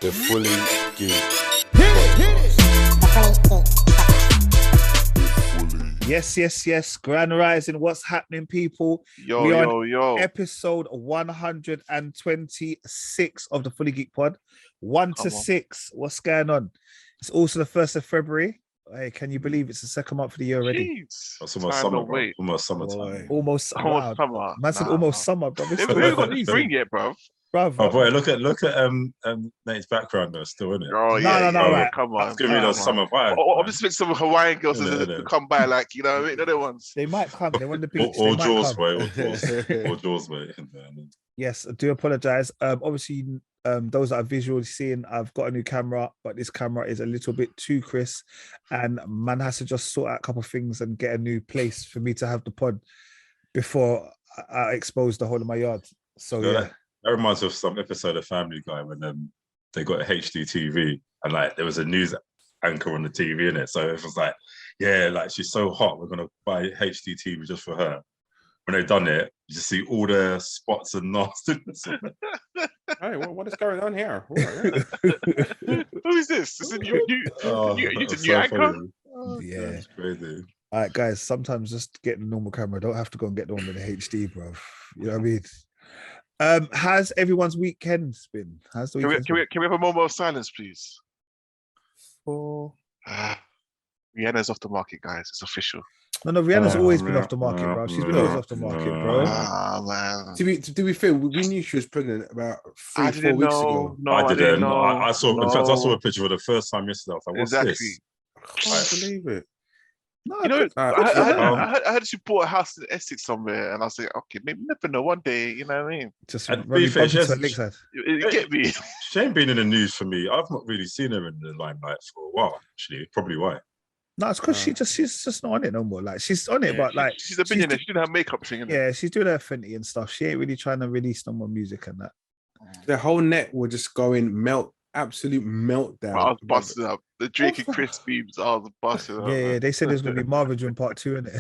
The Fully Geeked. Yes. Grand Rising. What's happening, people? Yo. Episode 126 of the Fully Geek Pod. 1 to 6. What's going on? It's also the 1st of February. Hey, can you believe it's the second month of the year already? Jeez. That's almost summer, bro. Almost summertime. Almost Almost wow. summer. Man said almost summer, bro. It's We still haven't got the freezing. spring yet, bro. Bruv. Oh boy, look at Nate's background though, still in it. Oh, No, right. Come on. That's giving me those summer vibes. I'm just expecting some Hawaiian girls to come by, like, you know what I mean? Other ones. They might come. They want the beach. All They might jaws, come. boy. All jaws, mate. Yes, I do apologize. Obviously, those that are visually seeing, I've got a new camera, but this camera is a little bit too crisp, and man has to just sort out a couple of things and get a new place for me to have the pod before I expose the whole of my yard. So yeah. That reminds me of some episode of Family Guy when they got a HD TV and like there was a news anchor on the TV in it. So it was like, yeah, like she's so hot, we're gonna buy HD TV just for her. When they've done it, you just see all the spots and nastiness. Hey, what is going on here? Who is this? Is it you? You the new anchor? Yeah, it's crazy. All right, guys. Sometimes just get the normal camera. Don't have to go and get the one with the HD, bro. You know what I mean? How's everyone's weekend been? How's the weekend? Can we have a moment of silence, please? For Rihanna's off the market, guys. It's official. No, Rihanna's always been off the market, bro. She's been always off the market, bro. Ah, man. To be fair, we knew she was pregnant about 4 weeks ago. No, I didn't. know. I saw. In fact, I saw a picture for the first time yesterday. I was like, what's this? I can't believe it. No, You know, I I heard she bought a house in Essex somewhere, and I was like, okay, maybe never know. One day, you know what I mean? just And really be fair, bump she into has- her Lakeside. You get me? She ain't been in the news for me. I've not really seen her in the limelight for a while, actually. Probably why. No, it's because she's just not on it no more. Like she's on it, but like she's a billionaire. She didn't have makeup thing. Innit? yeah, she's doing her Fenty and stuff. She ain't really trying to release no more music and that. The whole net were just going absolute meltdown. I was busted up. The Drake and Chris beams, I was busted up. Yeah, they said there's gonna be Marvin Jones Part 2 in it.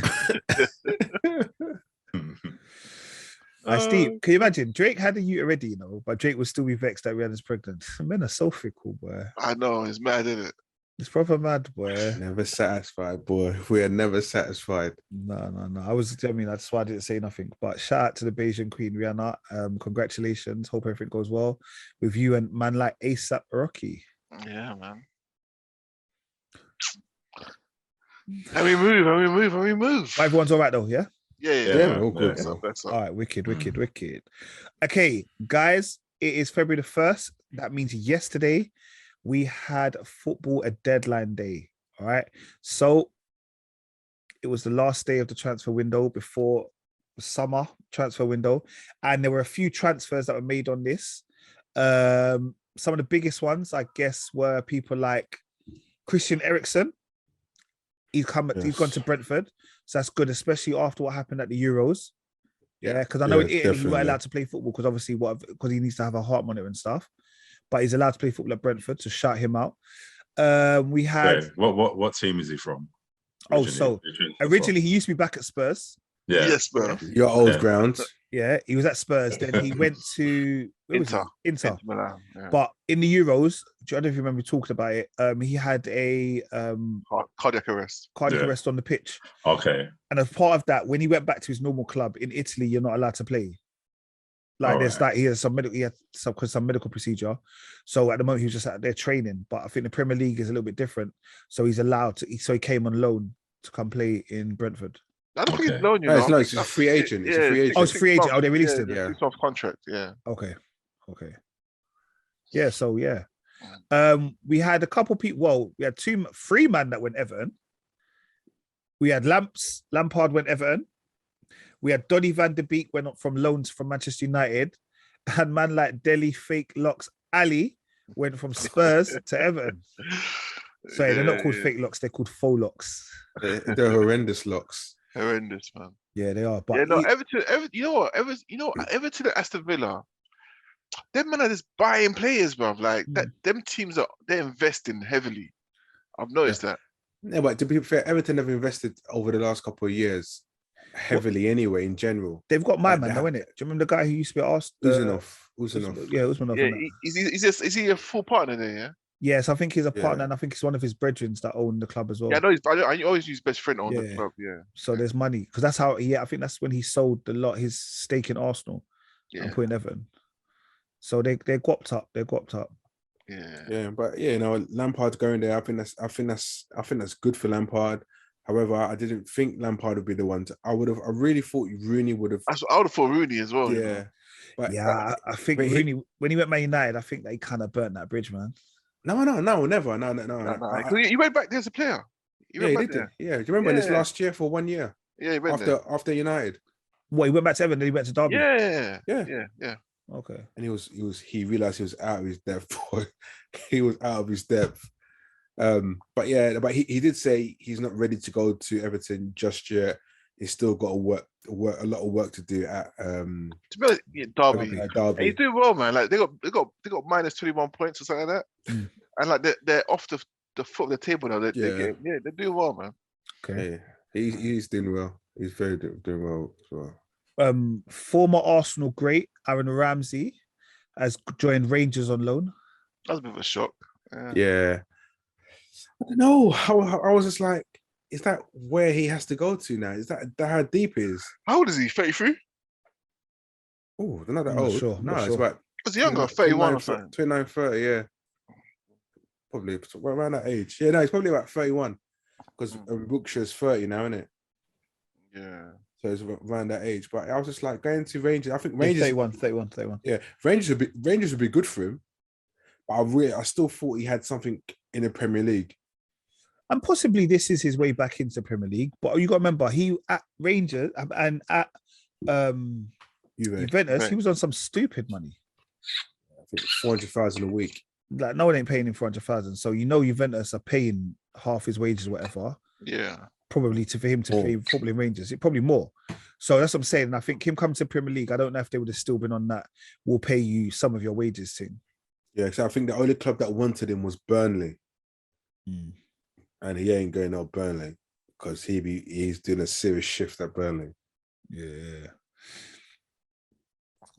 Steve, can you imagine? Drake had a youth already, you know, but Drake would still be vexed that Rihanna's pregnant. Men are so fickle, boy. I know, it's mad, isn't it? It's proper mad, boy. Never satisfied, boy. We are never satisfied. No. That's why I didn't say nothing. But shout out to the Bayesian Queen, Rihanna. Congratulations. Hope everything goes well with you and man like ASAP Rocky. Yeah, man. And we move. But everyone's all right though, yeah? Yeah. All good. That's All right, wicked. Okay, guys, it is February the 1st. That means yesterday we had football a deadline day. All right. So it was the last day of the transfer window before the summer transfer window. And there were a few transfers that were made on this. Some of the biggest ones, I guess, were people like Christian Eriksen. He's gone to Brentford. So that's good, especially after what happened at the Euros. Yeah, because I know in Italy he weren't allowed to play football because obviously because he needs to have a heart monitor and stuff. But he's allowed to play football at Brentford, so shout him out. We had what team is he from? Originally he used to be back at Spurs. Yeah. Yes, bro. Your old ground. Yeah, he was at Spurs. Then he went to Inter. Inter. Yeah. But in the Euros, I don't know if you remember talking about it. He had a Cardiac arrest. arrest on the pitch. Okay. And as part of that, when he went back to his normal club in Italy, you're not allowed to play. Like he had some medical procedure. So at the moment he was just out there training. But I think the Premier League is a little bit different. So he's allowed to. So he came on loan to come play in Brentford. I don't think he's loan, you know. No, it's a free agent. It's a free agent. Oh, it's free agent. Oh, they released him. Yeah. 6 month contract. Yeah. Okay. Yeah. So yeah, we had a couple people. Well, we had three men that went Everton. We had Lampard went Everton. We had Donny van de Beek went up from loans from Manchester United, and man like Delhi Fake Locks Ali went from Spurs to Everton. Sorry, they're not called fake locks; they're called faux locks. They're horrendous locks. Horrendous, man. Yeah, they are. But Everton. You know what? Everton and Aston Villa. Them men are just buying players, bruv. Like that. Them teams they're investing heavily. I've noticed that. Yeah, but to be fair, Everton have invested over the last couple of years. heavily anyway. In general, They've got my Like man, that. though, innit? Do you remember the guy who used to be asked? Uzunov. Yeah, Usmanov. Yeah, innit? is he a full partner there? Yeah. Yes, I think he's a partner, Yeah. and I think he's one of his brethren that own the club as well. Yeah, I always use best friend on the Yeah. club. Yeah. So there's money because that's how. Yeah, I think that's when he sold his stake in Arsenal and Yeah. put in Everton. So they're guapped up. They're guapped up. Yeah. Yeah, but yeah, Lampard's going there. I think that's good for Lampard. However, I didn't think Lampard would be the one. I really thought Rooney would have. I would have thought Rooney as well. Yeah, You know? but Yeah, I think but Rooney when he went Man United, I think they kind of burnt that bridge, man. no, never. No. No. He went back there as a player. Yeah, he did. There. Yeah, do you remember this Yeah. last year for 1 year Yeah, he went there. after United? What, he went back to Everton, then he went to Derby. Yeah. Okay. And he realized he was out of his depth. He was out of his depth. But he did say he's not ready to go to Everton just yet. He's still got a lot of work to do at To be honest, Derby. Derby. And he's doing well, man. Like they got minus 21 points or something like that, and like they're off the foot of the table now. They're doing well, man. Okay. Yeah, he's doing well. He's doing well as well. Former Arsenal great Aaron Ramsey has joined Rangers on loan. That was a bit of a shock. Yeah. I don't know. I was just like, is that where he has to go to now? Is that how deep he is? How old is he? 33? Oh, they're not that I'm not old. sure, I'm No, not it's sure. about Was he younger? 31 or something? 29, 30, yeah. Probably around that age. Yeah, no, he's probably about 31. Because Brookshire's 30 now, isn't it? Yeah. So it's around that age. But I was just like, going to Rangers. I think Yeah, Rangers 31. Yeah, Rangers would be good for him. But I still thought he had something in the Premier League. And possibly this is his way back into Premier League. But you got to remember, he at Rangers and at Juventus, he was on some stupid money. I think 400,000 a week. Like no one ain't paying him 400,000. So Juventus are paying half his wages, or whatever. Yeah. Probably for him to play football in Rangers, probably more. So that's what I'm saying. And I think him coming to Premier League, I don't know if they would have still been on that. We'll pay you some of your wages thing. Yeah, because I think the only club that wanted him was Burnley, and he ain't going no Burnley because he's doing a serious shift at Burnley. Yeah.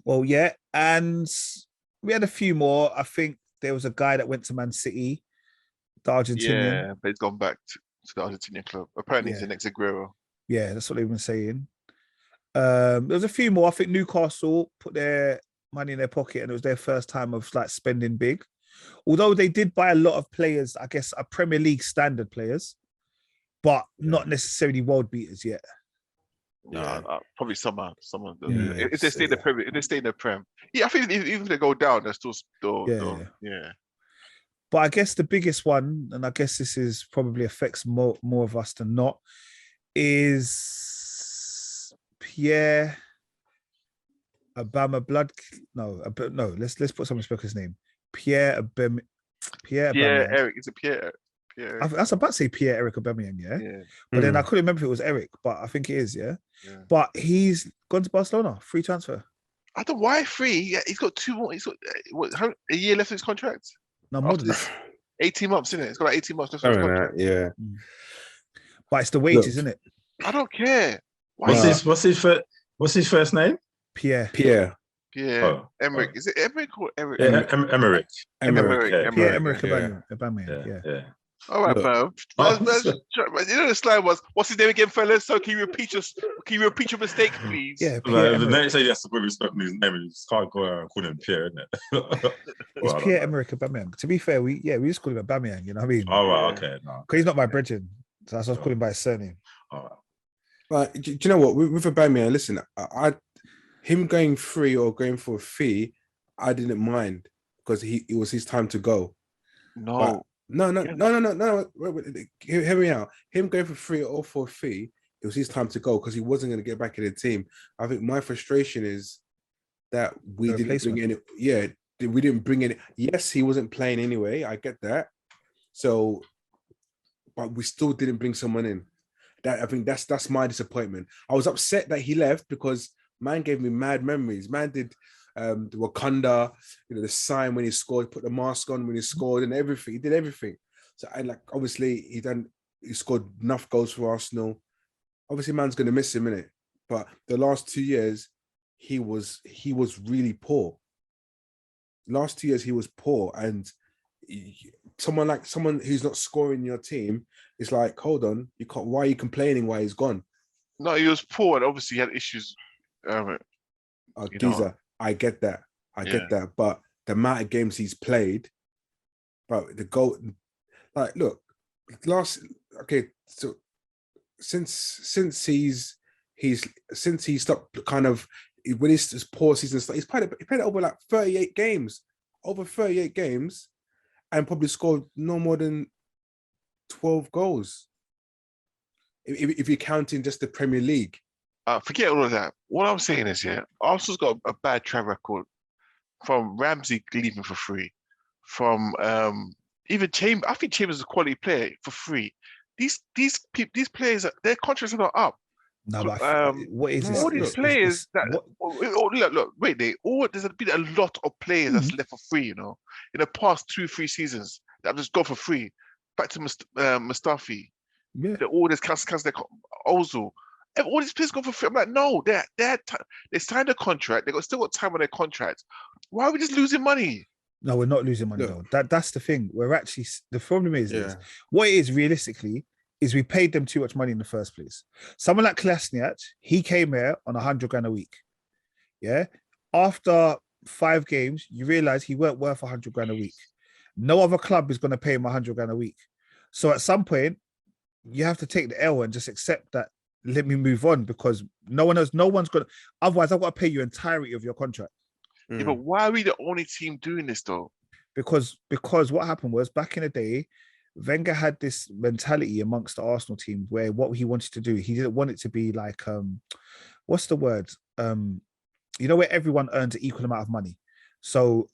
Well, yeah, and we had a few more. I think there was a guy that went to Man City, the Argentinian. Yeah, but he's gone back to the Argentinian club. Apparently, he's the next Aguero. Yeah, that's what they've been saying. There was a few more. I think Newcastle put their money in their pocket, and it was their first time of like spending big. Although they did buy a lot of players, I guess, are Premier League standard players, but not necessarily world beaters yet. No, probably some of them. If they stay in the Prem, I think even if they go down, they're still. But I guess the biggest one, and I guess this is probably affects more of us than not, is Pierre Obama Blood. No, let's put some respect on his name. Pierre Aubameyang. Eric. Is it Pierre? I was about to say Pierre-Eric Aubameyang, yeah. But then I couldn't remember if it was Eric, but I think it is, yeah. But he's gone to Barcelona, free transfer. I don't know why free. Yeah, he's got 2 more. He's got a year left of his contract. No, more than 18 months, isn't it? It's got like 18 months left of his contract. Yeah. But it's the wages, isn't it? I don't care. What's his first name? Pierre. Emerick. Is it Emerick or Eric? Yeah, Emerick. Pierre-Emerick Aubameyang. Yeah. All right, bro. You know the slide was, what's his name again, fellas? So can you repeat your mistake, please? Yeah. The next day he has to put respect on his name, and you just can't go around and call him Pierre, isn't it? It's Pierre-Emerick Aubameyang. To be fair, we just call him Aubameyang. You know what I mean? All right, okay. No. Because he's not my brethren, so I was calling him by his surname. All right. But do you know what? With Aubameyang, listen, him going free or going for a fee, I didn't mind because it was his time to go. No. No. Wait, hear me out. Him going for free or for a fee, it was his time to go because he wasn't going to get back in the team. I think my frustration is that we didn't bring any. Yeah, we didn't bring any. Yes, he wasn't playing anyway. I get that. So, but we still didn't bring someone in. That I think that's my disappointment. I was upset that he left because man gave me mad memories. Man did the Wakanda, the sign when he scored, put the mask on when he scored, and everything. He did everything. So I obviously he scored enough goals for Arsenal. Obviously, man's gonna miss him, innit? but the last 2 years he was really poor. Last 2 years he was poor, and someone who's not scoring your team is like, hold on, you can't. Why are you complaining? Why he's gone? No, he was poor, and obviously he had issues. Geezer, I get that, but the amount of games he's played, but the goal, like, look, so since he stopped kind of when his poor season started, he played over like 38 games, and probably scored no more than 12 goals. If you're counting just the Premier League. Forget all of that. What I'm saying is, Arsenal's got a bad track record from Ramsey leaving for free, from even Chambers. I think Chambers is a quality player for free. These players, their contracts are not up. No, but what is this? All these players look, wait, there's been a lot of players that's left for free, in the past 2-3 seasons that have just gone for free. Back to Mustafi. Yeah. All this cancel Ozil. All these players go for free. I'm like, no, they signed a contract. Still got time on their contract. Why are we just losing money? No, we're not losing money though. That's the thing. We're actually, the problem is what it is realistically is we paid them too much money in the first place. Someone like Kolasinac, he came here on 100 grand a week. Yeah. After 5 games, you realize he weren't worth 100 grand a week. No other club is going to pay him 100 grand a week. So at some point, you have to take the L and just accept that. Let me move on, because no one's going to. Otherwise, I've got to pay you entirety of your contract. Yeah, but why are we the only team doing this though? Because what happened was, back in the day, Wenger had this mentality amongst the Arsenal team where what he wanted to do, he didn't want it to be like what's the word? Where everyone earns an equal amount of money. So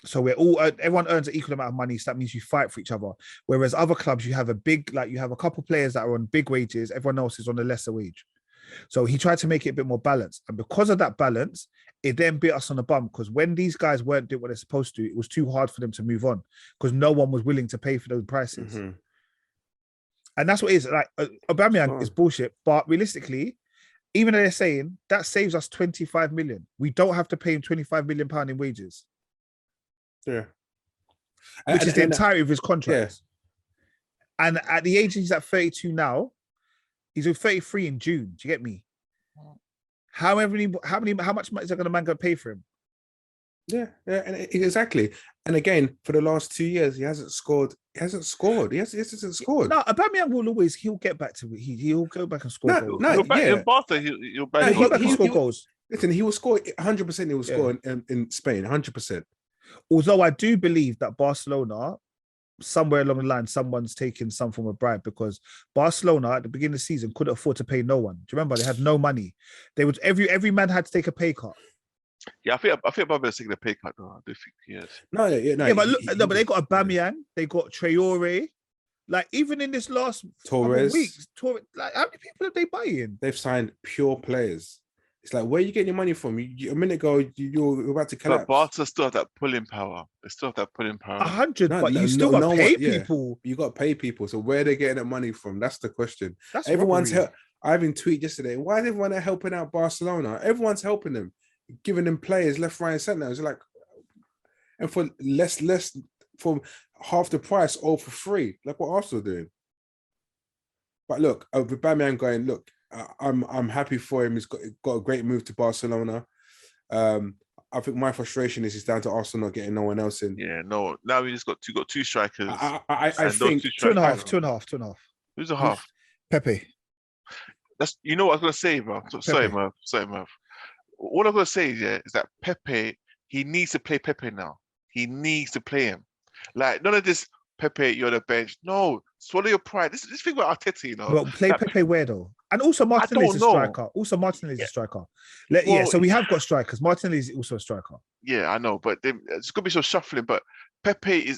everyone earns an equal amount of money, so that means you fight for each other. Whereas other clubs, you have a couple players that are on big wages, everyone else is on a lesser wage. So he tried to make it a bit more balanced. And because of that balance, it then bit us on the bum, because when these guys weren't doing what they're supposed to, it was too hard for them to move on because no one was willing to pay for those prices. Mm-hmm. And that's what it is. Like, Aubameyang is bullshit, but realistically, even though they're saying that saves us 25 million, we don't have to pay him 25 million pound in wages. Yeah. Which is the entirety of his contract. Yeah. And at the age he's at 32 now, he's 33 in June. Do you get me? How much money is that man going to pay for him? Yeah, and exactly. And again, for the last 2 years, he hasn't scored. He hasn't scored. No, Aubameyang he'll get back to it. He'll go back and score goals. He'll go back and score goals. Listen, he will score 100%. He will score in Spain, 100%. Although I do believe that Barcelona, somewhere along the line, someone's taking some form of bribe, because Barcelona at the beginning of the season couldn't afford to pay no one. Do you remember? They had no money. They would every man had to take a pay cut. Yeah, I think Aubameyang's taking a pay cut though. I do think he is. But they got Aubameyang, they got Traore. Like, even in this last Torres, weeks, like, how many people are they buying? They've signed pure players. It's like, where are you getting your money from? A minute ago, you're about to collapse. But Barca still have that pulling power. They still have that pulling power. 100, but you still got to pay people. You got to pay people. So where are they getting that money from? That's the question. Everyone's I even tweeted yesterday, why is everyone helping out Barcelona? Everyone's helping them, giving them players left, right, and centre. It's like, and for less, for half the price, all for free, like what Arsenal are doing. But look, with Aubameyang going, look, I'm happy for him. He's got a great move to Barcelona. I think my frustration is down to Arsenal not getting no one else in. Yeah, no. Now we just got two strikers. I think two and a half. Who's a half? Pepe. That's, you know what I was gonna say, bro. Sorry, Murph. What I'm gonna say is that Pepe, he needs to play Pepe now. He needs to play him. Like, none of this Pepe, you're on the bench. No, swallow your pride. This thing about Arteta, you know. Well, play Pepe where though? And also Martinelli is a striker. So we have got strikers. Martinelli is also a striker. Yeah, I know, but it's gonna be so shuffling. But Pepe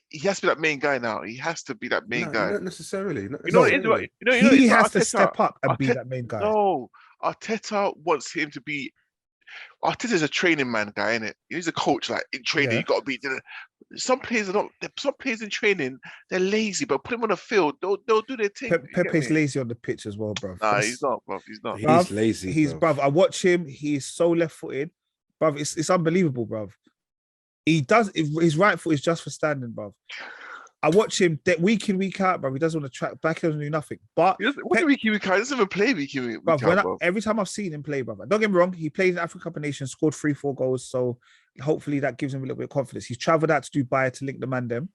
he has to be that main guy now. He has to be that main guy. Not necessarily. He has to step up and be that main guy. No, Arteta wants him to be Arteta's a training man guy, isn't it? He's a coach. Like in training, you got to be. Some players are not. Some players in training, they're lazy, but put them on the field, they'll do their thing. Pepe's lazy on the pitch as well, bro. Nah, he's not, bro. He's not. He's lazy. Bruv. I watch him. He's so left-footed, bruv. It's unbelievable, bruv. He does. His right foot is just for standing, bruv. I watch him week in, week out, bruv. He doesn't want to track back. He doesn't do nothing. But what week in, week out? He doesn't even play week in, week out, bruv. Every time I've seen him play, bruv. Don't get me wrong. He played in the African Cup of Nations, scored 3-4 goals. So hopefully that gives him a little bit of confidence. He's travelled out to Dubai to link the man them.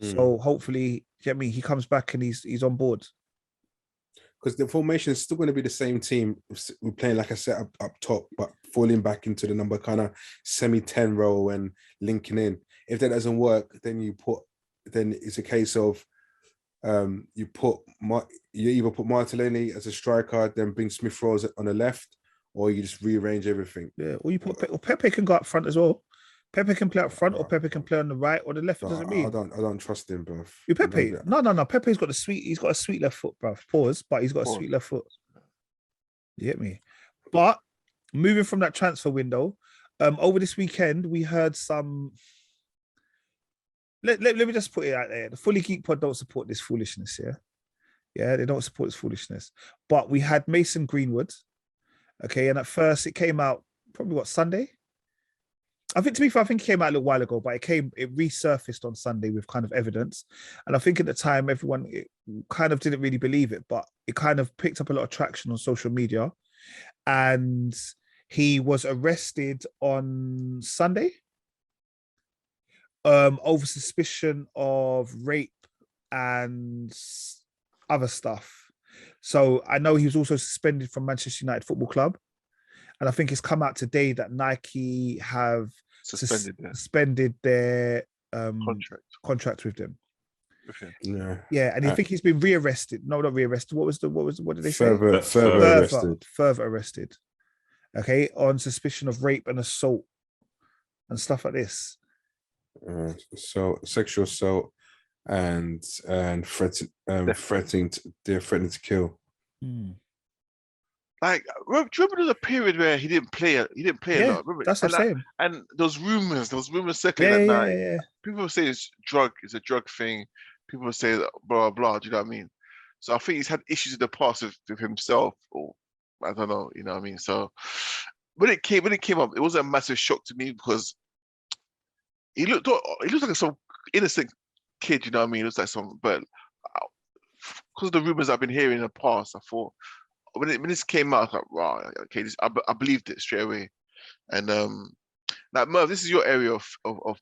So hopefully, he comes back and he's on board. Because the formation is still going to be the same team. We're playing like I said up top, but falling back into the number kind of semi-10 role and linking in. If that doesn't work, then it's a case of you either put Martinelli as a striker, then bring Smith Rowe on the left, or you just rearrange everything. Yeah, or you put Pepe can go up front as well. Pepe can play up front, or Pepe can play on the right or the left. Doesn't mean I don't trust him, bro. You Pepe? No. Pepe's got he's got a sweet left foot, bro. Pause, but he's got a sweet left foot. You get me? But moving from that transfer window, over this weekend we heard some. Let me just put it out there. The Fully Geek Pod don't support this foolishness, yeah, they don't support this foolishness. But we had Mason Greenwood, okay, and at first it came out probably Sunday. I think it came out a little while ago, but it resurfaced on Sunday with kind of evidence. And I think at the time, everyone kind of didn't really believe it, but it kind of picked up a lot of traction on social media. And he was arrested on Sunday over suspicion of rape and other stuff. So I know he was also suspended from Manchester United Football Club. And I think it's come out today that Nike have suspended their contract with them. Okay. Yeah, and I think he's been rearrested. No, not rearrested. What did they say? Further arrested. Okay, on suspicion of rape and assault and stuff like this. So sexual assault and threatening to kill. Like, do you remember there was a period where he didn't play a lot? Remember? That's what I'm saying. And those rumors circulating that night. Yeah. People say it's a drug thing. People say that blah blah. Do you know what I mean? So I think he's had issues in the past with himself, or I don't know. You know what I mean? So when it came up, it wasn't a massive shock to me because he looked like some innocent kid. You know what I mean? It was like but because of the rumors I've been hearing in the past, I thought. When this came out, I thought, wow, okay, I believed it straight away. And like Merv, this is your area of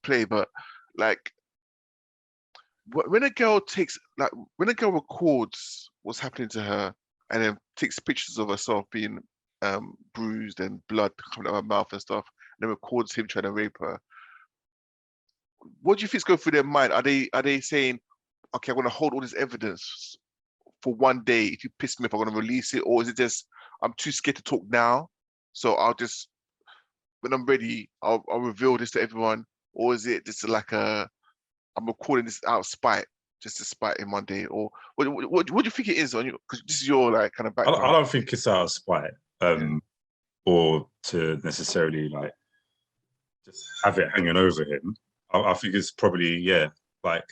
play, but like when a girl records what's happening to her and then takes pictures of herself being bruised and blood coming out of her mouth and stuff, and then records him trying to rape her, what do you think's going through their mind? Are they saying, okay, I'm gonna hold all this evidence for one day, if you piss me off, I'm going to release it? Or is it just, I'm too scared to talk now, so I'll just, when I'm ready, I'll reveal this to everyone? Or is it just like I'm recording this out of spite, just to spite him one day? Or what do you think it is on you? Because this is your like kind of background. I don't think it's out of spite, or to necessarily like just have it hanging over him. I think it's probably, like,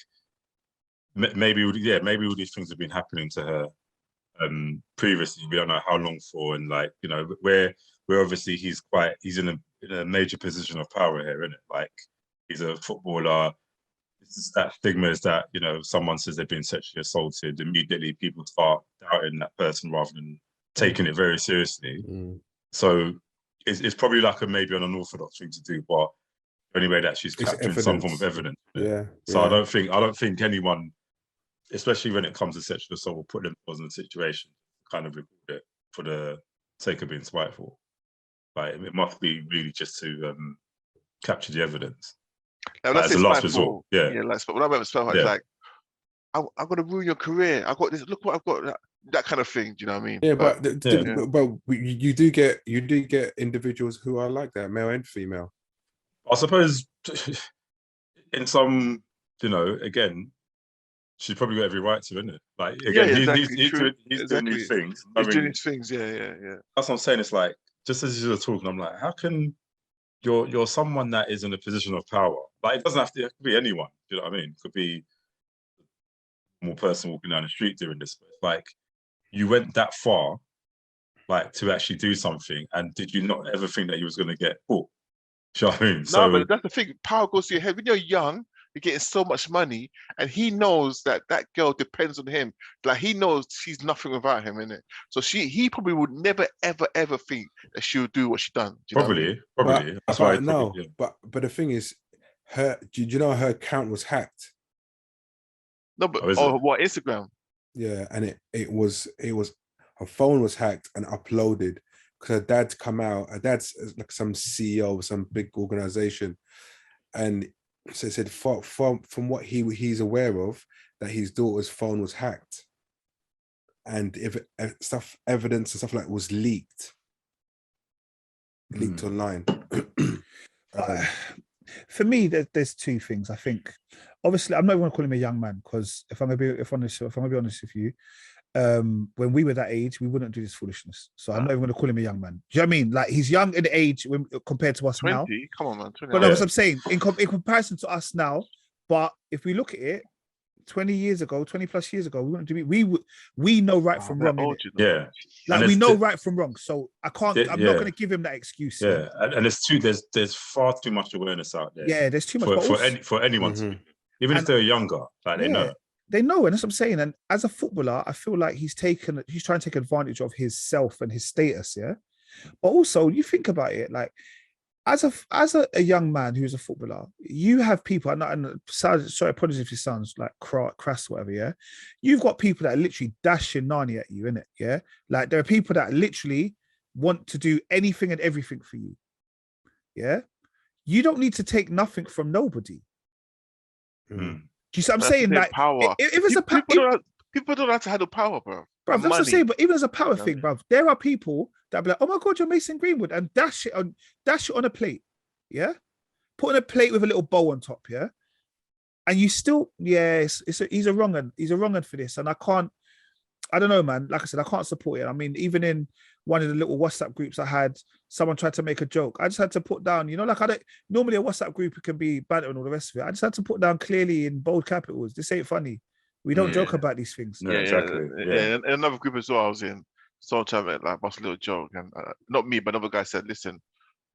maybe all these things have been happening to her previously. We don't know how long for, and like, you know, where obviously he's in a major position of power here, isn't it? Like, he's a footballer. That stigma is that, you know, someone says they've been sexually assaulted, immediately people start doubting that person rather than taking it very seriously. So it's probably like maybe an unorthodox thing to do, but anyway, that she's capturing some form of evidence. So I don't think anyone, especially when it comes to sexual assault, will put themselves in a situation kind of record it for the sake of being spiteful. Like, it must be really just to capture the evidence. Now, like, as a last resort. Like, but when I remember spiteful, it's like, I'm going to ruin your career. I've got this. Look what I've got. That kind of thing. Do you know what I mean? Yeah, but you do get individuals who are like that, male and female. I suppose in some, you know, again, she's probably got every right to, isn't it? Like, again, he's doing these things. He's doing these things, yeah. That's what I'm saying. It's like, just as you were talking, I'm like, how can you're someone that is in a position of power? Like, it doesn't have to, it could be anyone. You know what I mean? It could be a normal person walking down the street doing this. But like, you went that far, like, to actually do something, and did you not ever think that you was going to get caught? Do you know what I mean? No, but that's the thing. Power goes to your head. When you're young, you're getting so much money, and he knows that that girl depends on him. Like, he knows she's nothing without him, innit? So he probably would never, ever, ever think that she would do what she done. Do you know what I mean? Probably. That's why. No, yeah. but the thing is, did you know her account was hacked? No, but what, Instagram? Yeah, and it was her phone was hacked and uploaded because her dad's come out. Her dad's like some CEO of some big organization, and so it said from what he's aware of, that his daughter's phone was hacked, and if evidence and stuff like that was leaked online. For me, there's two things. I think, obviously, I'm not going to call him a young man, because if I'm going to be honest with you, when we were that age, we wouldn't do this foolishness. So I'm not even going to call him a young man. Do you know what I mean? Like, he's young in age compared to us 20? now. Come on, man. 20. But no, what I'm saying, in comparison to us now, but if we look at it, 20 plus years ago, we wouldn't do. We know right from wrong. Yeah, like, we know right from wrong. So I can't. I'm not going to give him that excuse. Yeah, and there's far too much awareness out there. Yeah, there's too much for anyone to, even if they're younger, like, they know. They know, and that's what I'm saying. And as a footballer, I feel like he's trying to take advantage of his self and his status. Yeah, but also, you think about it, like, as a young man who's a footballer, you have people, and sorry, apologies if it sounds like crass, whatever, yeah? You've got people that are literally dashing Nani at you, innit? Yeah? Like, there are people that literally want to do anything and everything for you. Yeah? You don't need to take nothing from nobody. Do you see what I'm saying? Like, power. If it's people don't have to handle power, bro. Bro, that's what I'm saying. But even as a power thing, bro, there are people that be like, "Oh my God, you're Mason Greenwood," and dash it on a plate, yeah, put on a plate with a little bow on top, yeah, and you still, he's a wrong un for this, and I don't know, man. Like I said, I can't support it. I mean, even in one of the little WhatsApp groups I had, someone tried to make a joke. I just had to put down, like, I don't normally a WhatsApp group, it can be banter and all the rest of it. I just had to put down clearly in bold capitals, "This ain't funny. We don't joke about these things." No, exactly. And another group as well I was in, someone tried to like bust a little joke, and not me, but another guy said, "Listen,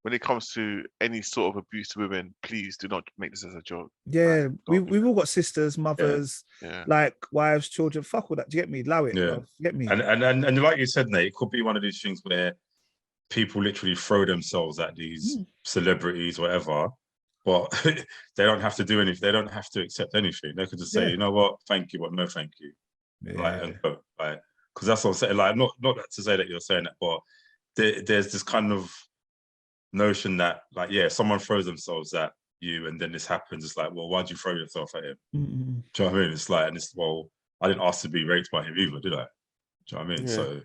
when it comes to any sort of abuse to women, please do not make this as a joke." Yeah, we've all got sisters, mothers, like wives, children. Fuck all that. Do you get me? Allow it. Bro. You get me? And like you said, Nate, it could be one of these things where people literally throw themselves at these celebrities, whatever. But they don't have to do anything. They don't have to accept anything. They could just say, "You know what, thank you, but no thank you." Because that's what I'm saying. Like, not to say that you're saying that, but there's this kind of notion that, like, someone throws themselves at you, and then this happens. It's like, well, why'd you throw yourself at him? Do you know what I mean? It's like, I didn't ask to be raped by him either, did I? Do you know what I mean? So,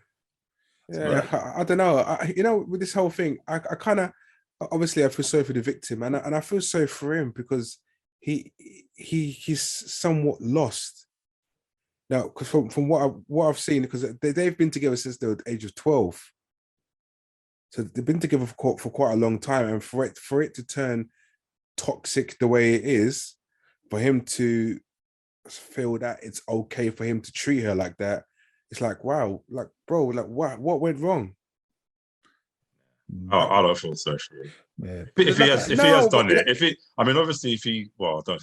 I don't know. With this whole thing, I kind of. Obviously, I feel sorry for the victim, and I feel sorry for him because he's somewhat lost now. Because from what I've seen, because they've been together since the age of 12, so they've been together for quite a long time, and for it to turn toxic the way it is, for him to feel that it's okay for him to treat her like that, it's like, wow, like, bro, like, what went wrong? Oh, I don't feel so sure. Yeah. If he has done it, obviously, if he, well, I don't.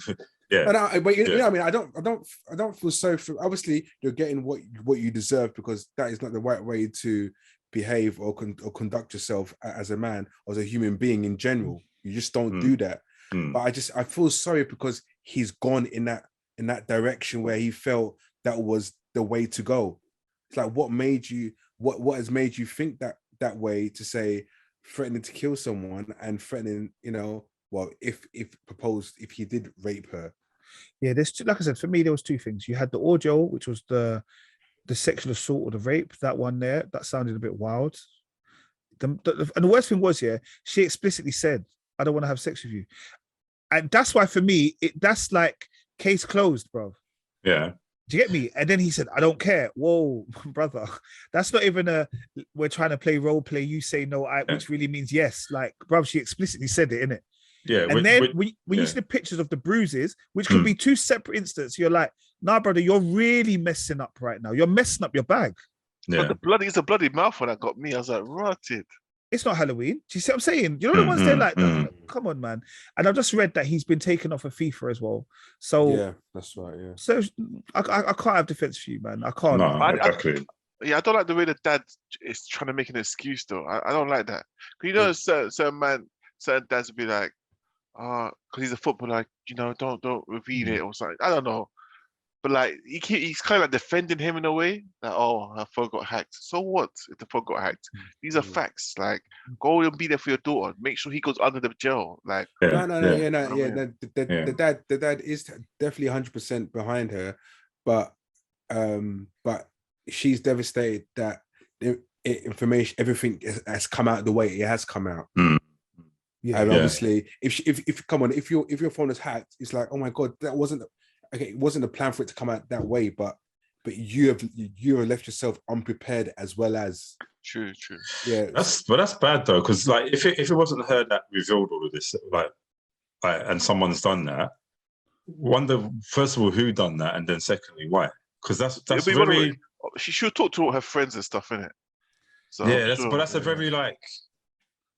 Yeah. But you know, I mean, I don't feel so for. Obviously, you're getting what you deserve, because that is not the right way to behave or conduct yourself as a man or as a human being in general. You just don't do that. But I feel sorry because he's gone in that direction where he felt that was the way to go. It's like, what has made you think that way, to say threatening to kill someone and threatening, if he did rape her. Yeah, like I said, for me, there was two things. You had the audio, which was the sexual assault or the rape. That one there, that sounded a bit wild. And the worst thing was, she explicitly said, "I don't want to have sex with you," and that's why for me, that's like case closed, bro. Yeah. Do you get me? And then he said, I don't care. Whoa, brother. That's not even we're trying to play role play. You say no, which really means yes. Like, bruv, she explicitly said it, innit? Yeah. And then when you see the pictures of the bruises, which could be two separate instances, you're like, nah, brother, you're really messing up right now. You're messing up your bag. Yeah. But it's a bloody mouthful that got me. I was like, rotted. It's not Halloween. Do you see what I'm saying? You know the ones they're like, come on, man. And I've just read that he's been taken off of FIFA as well. So yeah, that's right. Yeah. So I can't have defense for you, man. I can't. No, exactly. I don't like the way the dad is trying to make an excuse though. I don't like that. You know, certain dads would be like, because he's a footballer, you know, don't reveal it or something. I don't know. But like he's kind of like defending him in a way that her phone got hacked. So what if the phone got hacked? These are facts. Like go and be there for your daughter. Make sure he goes under the jail. Like the dad is definitely 100% behind her, but she's devastated that information, everything has come out the way it has come out. Yeah, and obviously, if come on, if your phone is hacked, it's like, oh my god, that wasn't. Okay, it wasn't a plan for it to come out that way, but you have left yourself unprepared as well as true. Yeah, that's bad though, because like if it wasn't her that revealed all of this, like and someone's done that, wonder first of all who done that, and then secondly why? Because that's very. She should talk to all her friends and stuff, innit? So yeah, that's a very like.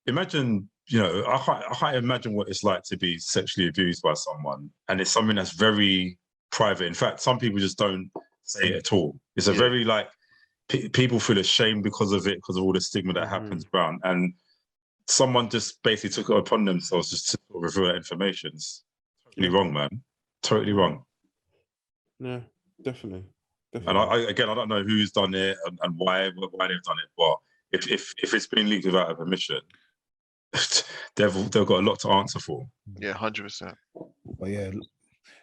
Imagine. You know, I can't imagine what it's like to be sexually abused by someone, and it's something that's very private. In fact, some people just don't say it at all. It's a very like people feel ashamed because of it, because of all the stigma that happens around, and someone just basically took it upon themselves just to reveal that information. It's totally wrong, man. Totally wrong. Yeah, definitely. And I don't know who's done it and why they've done it, but if it's been leaked without a permission. They've got a lot to answer for. Yeah, 100%. But yeah,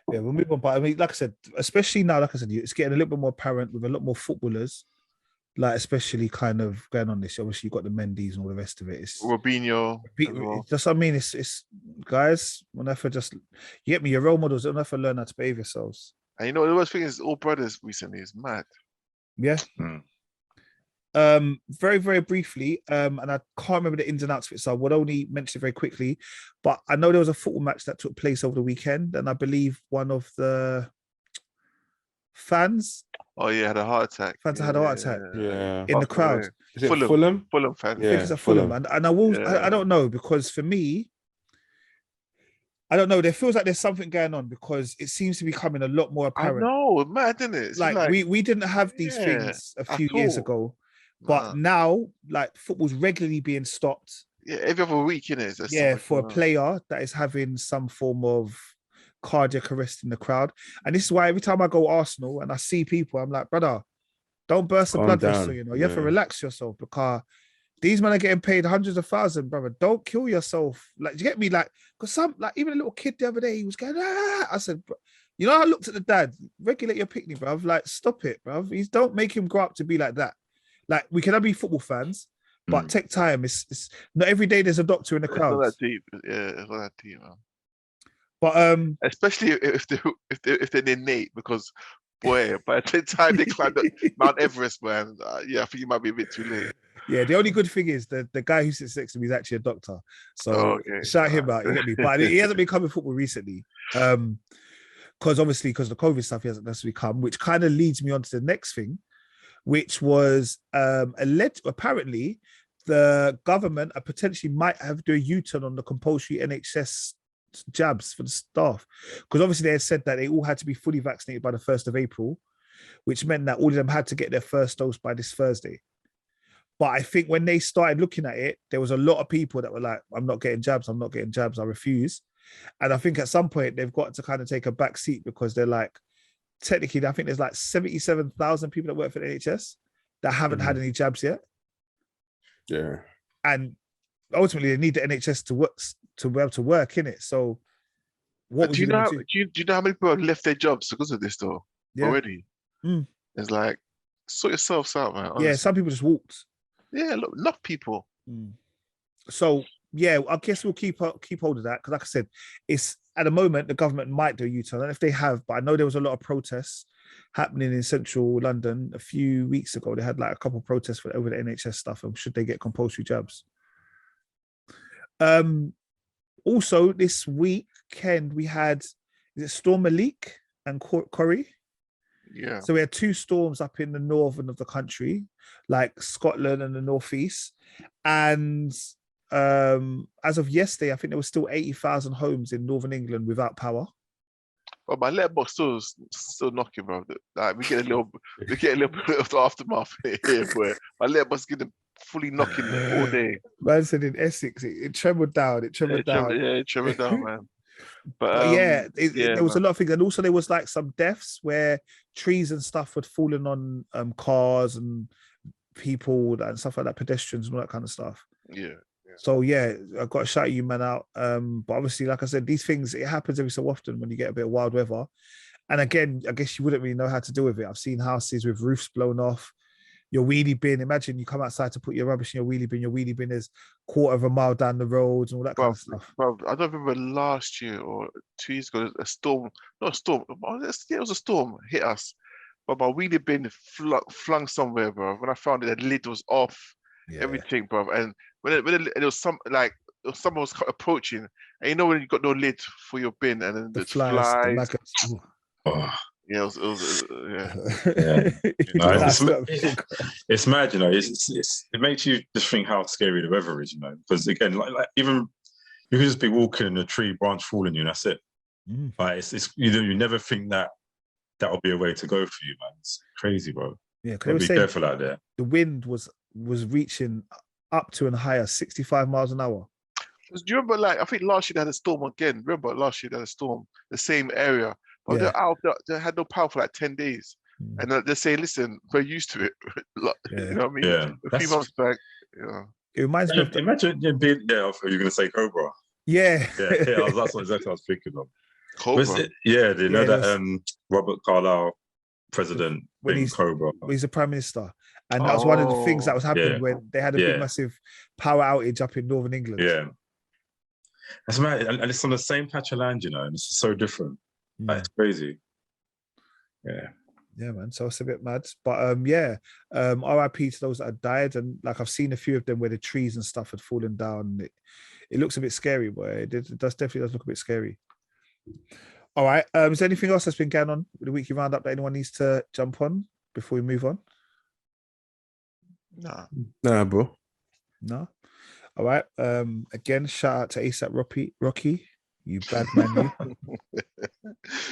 we'll move on. But I mean, like I said, especially now, like I said, it's getting a little bit more apparent with a lot more footballers, like especially kind of going on this. Obviously, you've got the Mendy's and all the rest of it. It's Robinho. Just, I mean, it's guys. Whenever just you get me, your role models. Don't ever learn how to behave yourselves. And you know the worst thing is, all brothers recently is mad. Yeah. Very, very briefly, and I can't remember the ins and outs of it, so I would only mention it very quickly. But I know there was a football match that took place over the weekend, and I believe one of the fans. Oh yeah, had a heart attack. Fans had a heart attack. Yeah, in the crowd. Is it Fulham? Fulham fans. I think it's a Fulham, and I will. I don't know, because for me, I don't know. There feels like there's something going on, because it seems to be becoming a lot more apparent. I know, mad, isn't it? Like we didn't have these things a few years ago. But now, like, football's regularly being stopped. Yeah, every other week, innit? Yeah, for a player that is having some form of cardiac arrest in the crowd. And this is why every time I go Arsenal and I see people, I'm like, brother, don't burst the blood vessel, you know. You have to relax yourself, because these men are getting paid hundreds of thousands, brother. Don't kill yourself. Like, do you get me? Like, because some, like, even a little kid the other day, he was going, I said, you know, I looked at the dad, regulate your picnic, bruv. Like, stop it, bruv. Don't make him grow up to be like that. Like, we can all be football fans, but take time. It's not every day there's a doctor in the crowd. It's not that deep. Yeah, it's not that deep, man. But especially if they're innate, because boy, by the time they climb Mount Everest, man, I think you might be a bit too late. Yeah, the only good thing is the guy who sits next to me is actually a doctor, so shout him out. You get me? But he hasn't been coming football recently, because the COVID stuff, he hasn't necessarily come, which kind of leads me on to the next thing. Which was apparently the government potentially might have to do a U-turn on the compulsory NHS jabs for the staff, because obviously they had said that they all had to be fully vaccinated by the 1st of April, which meant that all of them had to get their first dose by this Thursday. But I think when they started looking at it, there was a lot of people that were like, I'm not getting jabs, I refuse. And I think at some point they've got to kind of take a back seat, because they're like, technically, I think there's like 77,000 people that work for the NHS that haven't had any jabs yet. Yeah. And ultimately, they need the NHS to work, to be able to work, innit? So, what do you know? Do you know how many people have left their jobs because of this, though? Yeah. Already. It's like, sort yourselves out, man. Honestly. Yeah, some people just walked. Yeah, look, enough people. So, yeah, I guess we'll keep hold of that, because, like I said, it's at the moment, the government might do a U-turn. I don't know if they have, but I know there was a lot of protests happening in central London a few weeks ago. They had like a couple of protests over the NHS stuff and should they get compulsory jabs. Also, this weekend we had, is it Storm Malik and Corrie? Yeah. So we had 2 storms up in the northern of the country, like Scotland and the northeast. And as of yesterday, I think there was still 80,000 homes in northern England without power. Well, my letterbox still knocking, bro. Like we get a little bit of the aftermath here, where my letterbox getting fully knocking all day. Man said in Essex, it trembled down. It trembled down. It trembled down, man. But there was a lot of things, and also there was like some deaths where trees and stuff had fallen on cars and people and stuff like that, pedestrians and all that kind of stuff. Yeah. So yeah, I've got to shout you man out. But obviously, like I said, these things, it happens every so often when you get a bit of wild weather. And again, I guess you wouldn't really know how to deal with it. I've seen houses with roofs blown off. Your wheelie bin, imagine you come outside to put your rubbish in your wheelie bin is quarter of a mile down the road and all that kind of stuff. Bro, I don't remember last year or 2 years ago, a storm, not a storm, it was a storm, hit us. But my wheelie bin flung somewhere, bro. When I found it, the lid was off, everything, bro. And when it was someone was approaching, and you know when you got no lid for your bin, and then the flies. The maggots. Yeah, it was it's mad, you know. It makes you just think how scary the weather is, you know. Because again, like even you could just be walking in a tree, branch falling you, and that's it. Like it's you never think that'll be a way to go for you, man. It's crazy, bro. Yeah, be careful out there. The wind was reaching up to and higher 65 miles an hour. Do you remember, like, I think last year they had a storm again. Remember last year they had a storm, the same area. But they had no power for like 10 days. And they're saying, listen, we're used to it. You know what I mean? Yeah. A few months back. It reminds me of imagine being you're going to say Cobra. Yeah. That's exactly what I was thinking of. Cobra. You know that Robert Carlyle president when he's Cobra. He's a prime minister. And that was one of the things that was happening when they had a big massive power outage up in northern England. Yeah. That's mad. And it's on the same patch of land, you know, and it's so different. That's crazy. Yeah, man. So it's a bit mad, but RIP to those that have died. And like I've seen a few of them where the trees and stuff had fallen down. It looks a bit scary, boy. It definitely does look a bit scary. All right. Is there anything else that's been going on with the weekly roundup that anyone needs to jump on before we move on? Nah, bro. No. All right. Again, shout out to ASAP Rocky. You bad man, you.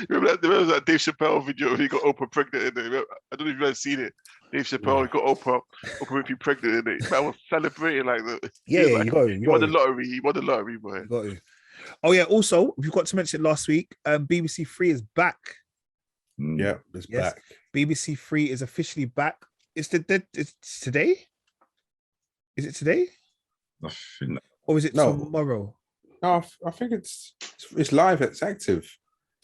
Remember that Dave Chappelle video when he got Oprah pregnant in it? I don't know if you guys seen it. Dave Chappelle got Oprah Winfrey pregnant in it. Man was celebrating like that. Yeah, he won the lottery. He won the lottery, boy. You got to. Oh yeah. Also, we forgot to mention last week. BBC Three is back. Yeah, it's back. BBC Three is officially back. It's today. Is it today? Or is it tomorrow? No, I think it's live. It's active.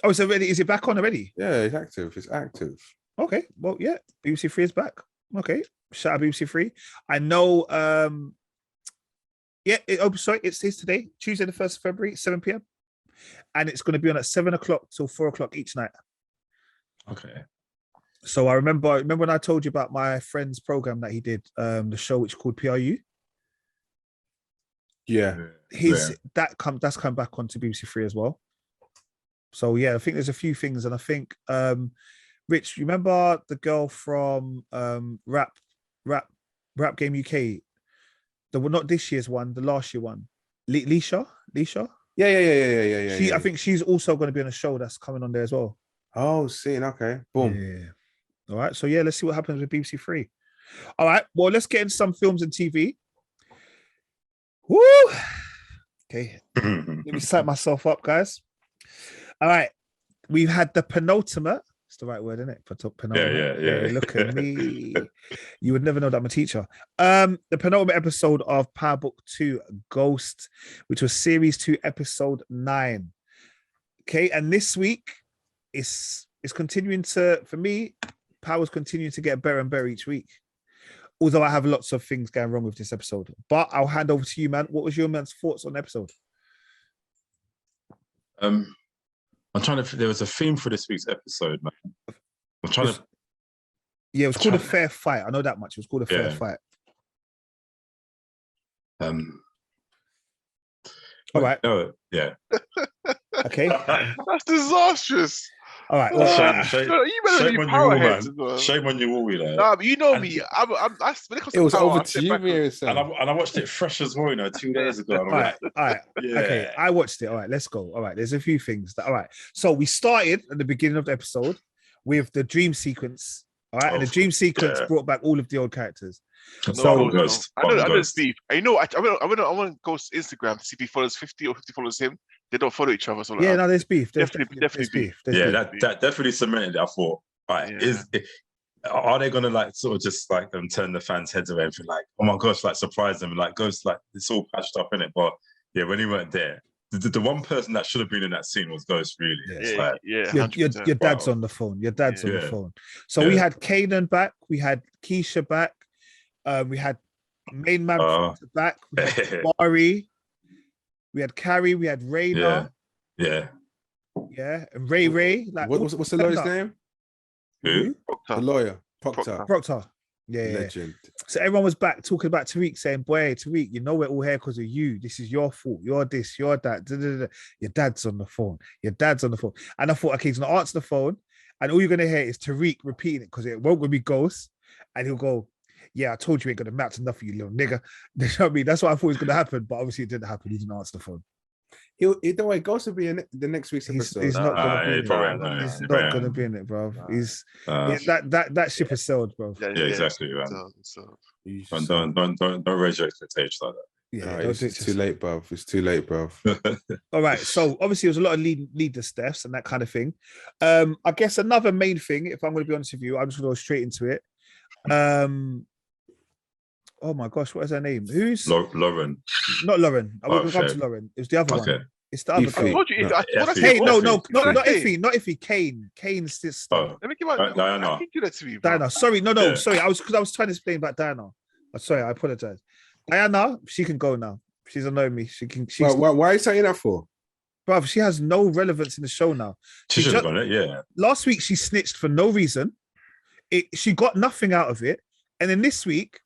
Oh, so already is it back on already? Yeah, it's active. It's active. Okay. Well, yeah. BBC Three is back. Okay. Shout out BBC Three. I know. It's today, Tuesday the 1st of February, 7 p.m. And it's going to be on at 7 o'clock till 4 o'clock each night. Okay. So I remember when I told you about my friend's program that he did, the show which called PRU. Yeah. That's come back onto BBC Three as well. So yeah, I think there's a few things, and I think Rich, you remember the girl from Rap Game UK? Not this year's one, the last year one. Leisha? Yeah. I think she's also going to be on a show that's coming on there as well. Oh, seeing, okay. Boom. Yeah. All right. So yeah, let's see what happens with BBC Three. All right. Well, let's get into some films and TV. Woo! Okay. Let me set myself up, guys. All right. We've had the penultimate. It's the right word, isn't it? Penultimate. Yeah. Look at me. You would never know that I'm a teacher. The penultimate episode of Power Book 2 Ghost, which was series 2, episode 9. Okay. And this week it's continuing to, for me, Power's continuing to get better and better each week. Although I have lots of things going wrong with this episode. But I'll hand over to you, man. What was your man's thoughts on the episode? I'm trying to. There was a theme for this week's episode, man. I'm trying to. Yeah, it was called a fair fight. I know that much. It was called a fair fight. All right. No, yeah. Okay. That's disastrous. All right. Well, shame you better be on you all, powerheads. man. Shame on you all, you know. Nah, but you know me. When it comes to It was power, over I to sit you, back Sam. And I watched it fresh as well, 2 days ago. all right. Yeah. Okay, I watched it. All right, let's go. All right, there's a few things. All right, so we started at the beginning of the episode with the dream sequence. All right, and the dream sequence brought back all of the old characters. No, I know it's beef. I know. I want to go to Instagram to see if he follows 50 or 50 follows him. They don't follow each other. So yeah, no, there's beef. Definitely beef. That definitely cemented it. I thought, are they gonna sort of just turn the fans' heads away and feel like, oh my gosh, surprise them, Ghost, it's all patched up in it. But yeah, when he weren't there, the one person that should have been in that scene was Ghost. Really, your dad's on the phone. Your dad's on the phone. So we had Kanan back. We had Keisha back. We had main man back. We had Mari. We had Carrie. We had Raina. Yeah. And Ray. What's the lawyer's name? Who? The lawyer, Proctor. Yeah. Legend. So everyone was back talking about Tariq, saying, "Boy, Tariq, we're all here because of you. This is your fault. You're this. You're that. Your dad's on the phone. And I thought, okay, he's gonna answer the phone, and all you're gonna hear is Tariq repeating it because it won't gonna be Ghost, and he'll go, "Yeah, I told you ain't gonna amount to nothing, you little nigga." You know what I mean? That's what I thought was gonna happen, but obviously it didn't happen. He didn't answer the phone. Don't worry, Ghost will be in the next week's episode. He's not gonna be in it. He's not gonna be in it, bro. He's that ship has sailed, bro. Yeah, exactly, man. Don't raise your expectations like that. Yeah, it's too late, bruv. It's too late, bruv. All right. So obviously, there was a lot of leaders deaths and that kind of thing. I guess another main thing, if I'm going to be honest with you, I'm just going to go straight into it. Oh my gosh, what is her name? Who's Lauren? Not Lauren. I will come to Lauren. It was the other one. It's the other girl. Not Iffy. Kane's sister. Let me give out Diana. Diana. Sorry, sorry. I was trying to explain about Diana. Sorry, I apologize. Diana, she can go now. She's annoying me. Why are you saying that for? Bruv, she has no relevance in the show now. She should have done it, yeah. Last week she snitched for no reason. She got nothing out of it. And then this week,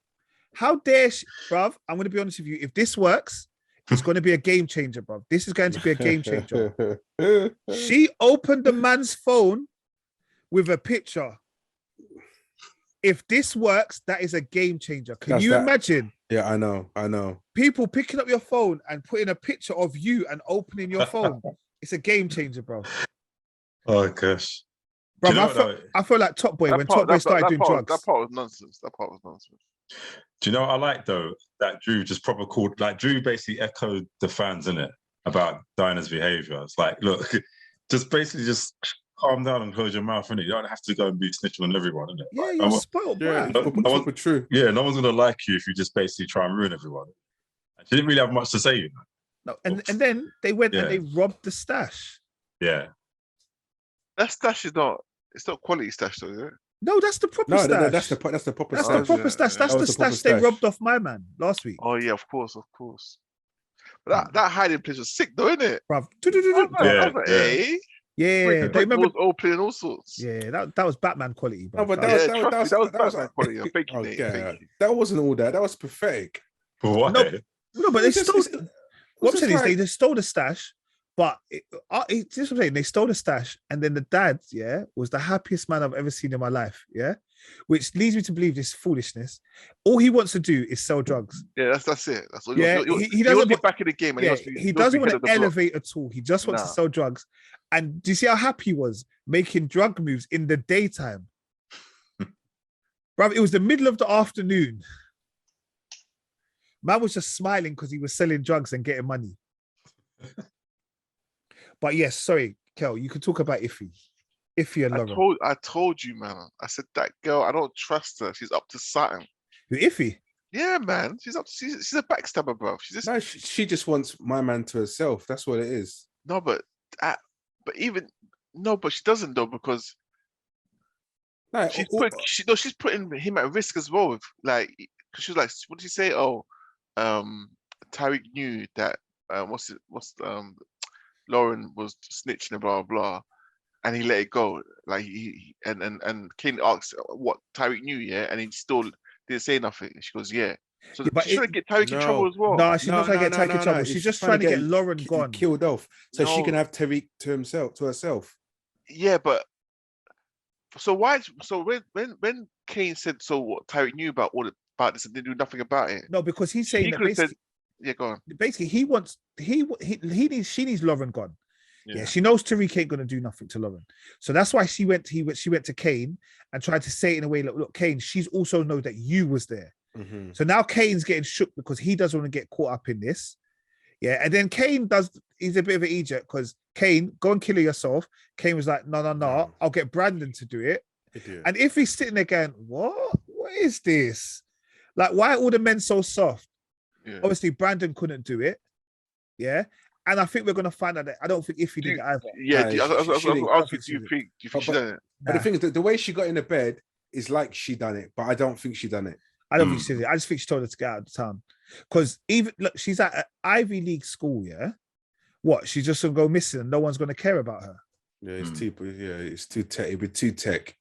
how dare she, bruv? I'm going to be honest with you. If this works, it's going to be a game changer, bruv. This is going to be a game changer. She opened the man's phone with a picture. If this works, that is a game changer. Can you imagine? Yeah, I know. People picking up your phone and putting a picture of you and opening your phone. It's a game changer, bro. Oh gosh. Bro, I feel like Top Boy when Top Boy started doing drugs. That part was nonsense. Do you know what I like though? That Drew just proper called, Drew basically echoed the fans in it about Diana's behavior. It's like, look, just calm down and close your mouth, innit? You don't have to go and be snitching on everyone, innit? Yeah, you're spoiled, bro. True. Yeah, no one's gonna like you if you just basically try and ruin everyone. She didn't really have much to say, you know. No, and then they went and they robbed the stash. Yeah. That stash is not. It's not quality stash, though, is it? No, that's the proper stash. No, that's the proper stash. That's the proper stash. That's the stash they robbed off my man last week. Oh yeah, of course. But that hiding place was sick, though, isn't it? Bruv. Yeah. They remember all playing all sorts. Yeah, that was Batman quality. Bro. No, but that was Batman quality. Thank you. That wasn't all that. That was pathetic. Why? No, but they stole. What I'm saying is they just stole the stash. But just what I'm saying, they stole the stash, and then the dad, was the happiest man I've ever seen in my life, which leads me to believe this foolishness. All he wants to do is sell drugs. Yeah, that's it. That's all. He doesn't get back in the game. And he doesn't want to elevate at all. He just wants to sell drugs. And do you see how happy he was making drug moves in the daytime? Bruv, it was the middle of the afternoon. Man was just smiling because he was selling drugs and getting money. But yes, sorry, Kel, you could talk about Iffy and Lauren. I told you, man. I said that girl, I don't trust her. She's up to something. Who, Iffy? Yeah, man. She's a backstabber, bro. She just wants my man to herself. That's what it is. No, but she doesn't though, because she's putting him at risk as well. Cause she was like, what did she say? Oh, Tariq knew that. Lauren was snitching and blah blah, and he let it go. Like and Kane asked what Tyreek knew, yeah, and he still didn't say nothing. She goes, yeah. So she's trying to get Tyreek in trouble as well. No, she's not trying to get Tyreek in trouble. She's just trying to get Lauren gone, killed off, so she can have Tyreek to herself. Yeah, but so why? So when Kane said so, what Tyreek knew about this and didn't do nothing about it? No, because he's saying that basically. Yeah, go on. Basically, she needs Lauren gone. Yeah, she knows Tariq ain't gonna do nothing to Lauren, so that's why she went to Kane and tried to say it in a way, look, Kane, she's also know that you was there. Mm-hmm. So now Kane's getting shook because he doesn't want to get caught up in this. Yeah, and then Kane he's a bit of an idiot because Kane, go and kill her yourself. Kane was like, no, I'll get Brandon to do it. Idiot. And if he's sitting there going, what is this? Like, why are all the men so soft? Yeah. Obviously, Brandon couldn't do it. Yeah. And I think we're going to find out that I don't think if he did it either. Yeah. Do you think she done it? But the thing is, the way she got in the bed is like she done it, but I don't think she done it. I don't think she did it. I just think she told her to get out of the town. Because even, look, she's at an Ivy League school, yeah? What? She's just going to go missing and no one's going to care about her. Yeah, it's too tech. It'd be too tech.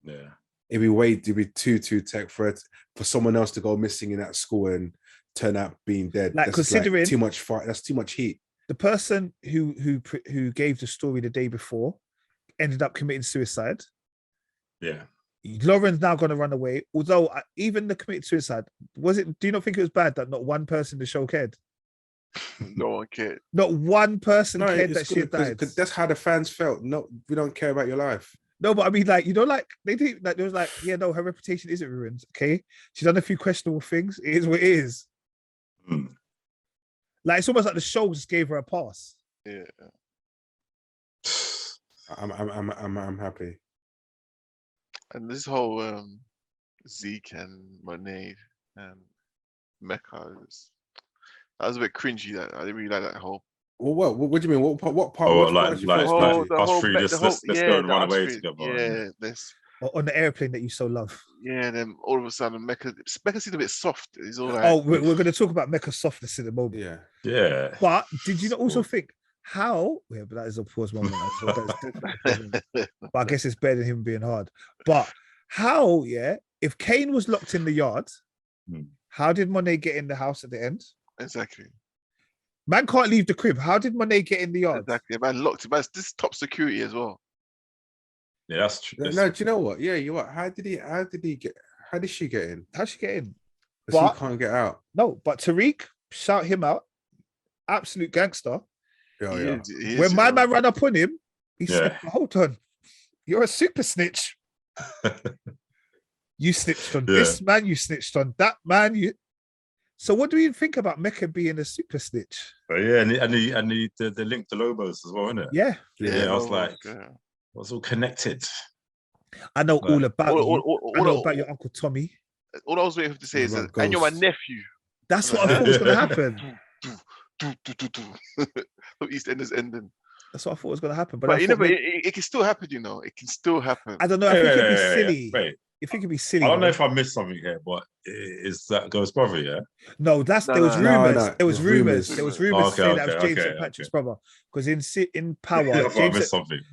Yeah. It'd be too tech for someone else to go missing in that school and turn out being dead. Like, that's considering too much fight. That's too much heat. The person who gave the story the day before ended up committing suicide. Yeah. Lauren's now going to run away. Although even the committed suicide, do you not think it was bad that not one person in the show cared? No one cared. Not one person cared that she had died. Because that's how the fans felt. No, we don't care about your life. No, but I mean, like, you know, like they did, like, there was like, yeah, no, her reputation isn't ruined. Okay, she's done a few questionable things. It is what it is. Like, it's almost like the show just gave her a pass. Yeah, I'm happy. And this whole Zeke and Monet and Mecca, that was a bit cringy. That I didn't really like that whole. Well, what do you mean? What part? Oh, what like part us three, let's go and run away together. Yeah, this. On the airplane that you so love. Yeah, and then all of a sudden, Mecca seemed a bit soft. He's all like, oh, we're going to talk about Mecca's softness in a moment. Yeah. Yeah. But did you not also think how? Yeah, but that is a pause moment. But I guess it's better than him being hard. But how? Yeah, if Kane was locked in the yard, how did Monet get in the house at the end? Exactly. Man can't leave the crib. How did Monet get in the yard? Exactly. Man locked him. This is top security as well. Yeah, that's true. No, do you know what? Yeah, you what? How did she get in? How'd she get in? But he can't get out. No, but Tariq, shout him out. Absolute gangster. Yeah. When my man ran up on him, he said, hold on, you're a super snitch. You snitched on this man, you snitched on that man. So what do you think about Mecca being a super snitch? Yeah, and the link to Lobos as well, isn't it? Yeah. I was like, it's all connected. I know all about you. I know about your Uncle Tommy. All I was waiting to say is, and you're my nephew. That's what I thought was going to happen. EastEnders ending. That's what I thought was going to happen. But it can still happen, you know. It can still happen. I don't know. I think it'd be silly. Wait. You think it'd be silly? I don't know if I missed something here, but is that Ghost brother? Yeah. No, there was rumors. There was rumors. There was rumors saying that was James St. Patrick's brother. Because in Power,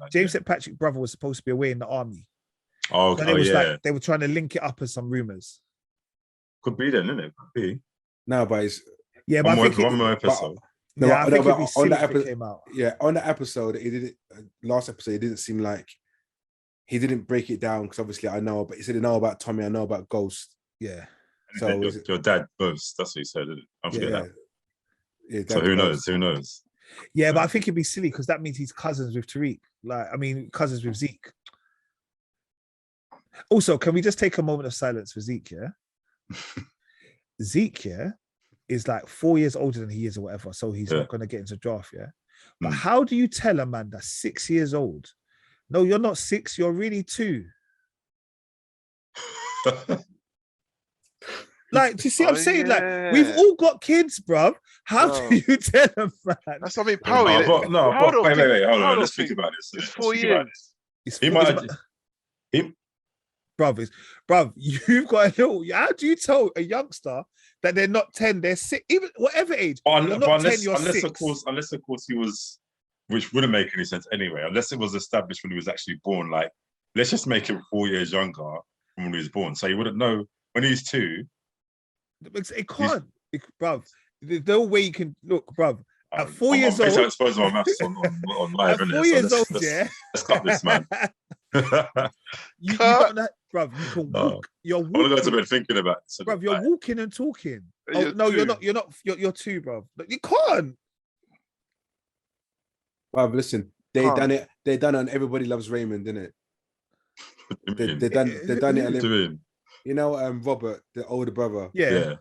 James St. Patrick's brother was supposed to be away in the army. Oh, and it was like they were trying to link it up as some rumors. Could be then, isn't it? Could be. No, but it's but I think one more episode. I think it'd be silly if it came out. Yeah, on the episode, it didn't. Last episode, it didn't seem like he didn't break it down because obviously I know, but he said I know about Tommy, I know about Ghost. Yeah. So your dad Ghost. That's what he said. I forget that. Yeah. So who knows? Who knows? Yeah, but I think it'd be silly because that means he's cousins with Tariq. Cousins with Zeke. Also, can we just take a moment of silence for Zeke? Yeah. Zeke, is like 4 years older than he is or whatever, so he's not going to get into draft. Yeah. But how do you tell a man that's 6 years old? No, you're not 6. You're really 2. Like, do you see what I'm saying? Yeah. Like, we've all got kids, bruv. How do you tell them, man? That's something power. Wait, hold on. Let's think about this. It's 4 years. He might. Bruv, you've got a little. How do you tell a youngster that they're not 10, they're 6, even whatever age. But You're not 10, you're unless 6. of course he was, which wouldn't make any sense anyway, unless it was established when he was actually born. Like, let's just make him 4 years younger from when he was born, so you wouldn't know when he's 2. It can't, bruv. There's no way you can look, bruv. At 4 years old, I'm exposing my maths on live. At 4 years old, let's cut this, man. you don't know, bruv. You can walk. You're walking. I'm going to bed thinking about it. Bruv, you're walking and talking. You're no, two. you're not. You're 2, bruv. You can't. Well, listen, they done it. They done it on Everybody Loves Raymond, didn't it? They done it. What do you mean? You know, Robert, the older brother. Yeah.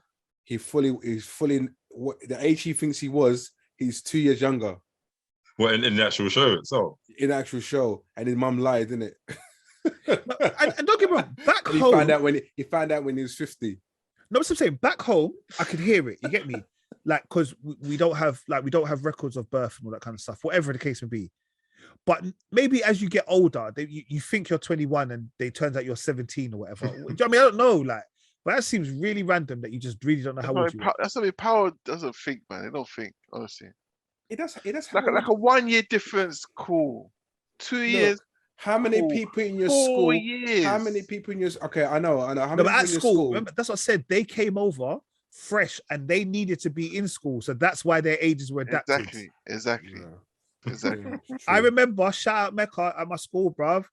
He's fully the age he thinks he was. He's 2 years younger. Well, in the actual show itself. In the actual show, and his mum lied, didn't it? And don't get me wrong. Back He home, found out when he was 50. no, I'm saying back home, I could hear it. You get me? Like, because we don't have records of birth and all that kind of stuff, whatever the case may be. But maybe as you get older, you think you're 21 and they turns out you're 17 or whatever. Do you know what I mean? I don't know, like, but that seems really random that you just really don't know how old you are. That's something Power doesn't think, man. They don't think, honestly. It does Like a 1 year difference, cool. 2 years. How many cool. people in your 4 school? years. How many people in your? Okay, I know. How No, many but at people in your school, remember, that's what I said. They came over fresh and they needed to be in school, so that's why their ages were adapted. Exactly. I remember, shout out Mecca at my school, bruv.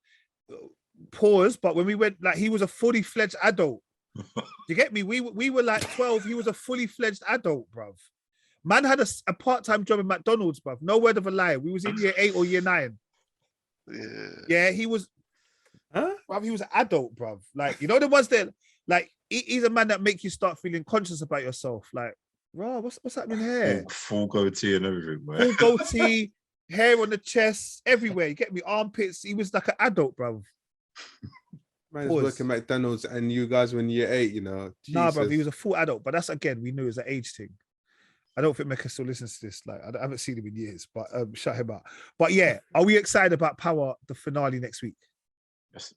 Pause, but when we went, like, he was a fully fledged adult. You get me? We were like 12. He was a fully fledged adult, bruv. Man had a part-time job in McDonald's, bruv. No word of a lie. We was in year 8 or year 9. Yeah, he was. Huh? Bruv, he was an adult, bruv. Like, you know the ones that, like, he's a man that make you start feeling conscious about yourself. Like, bro, what's happening here? Full goatee and everything, man. Full goatee, hair on the chest, everywhere. You get me? Armpits. He was like an adult, bruv. Man is working McDonald's and you guys were in year 8, you know. Nah, Jesus. bruv, he was a full adult. But that's, again, we knew it was an age thing. I don't think Mecca still listens to this. Like, I haven't seen him in years, but shut him out. But yeah, are we excited about Power, the finale next week? Yes.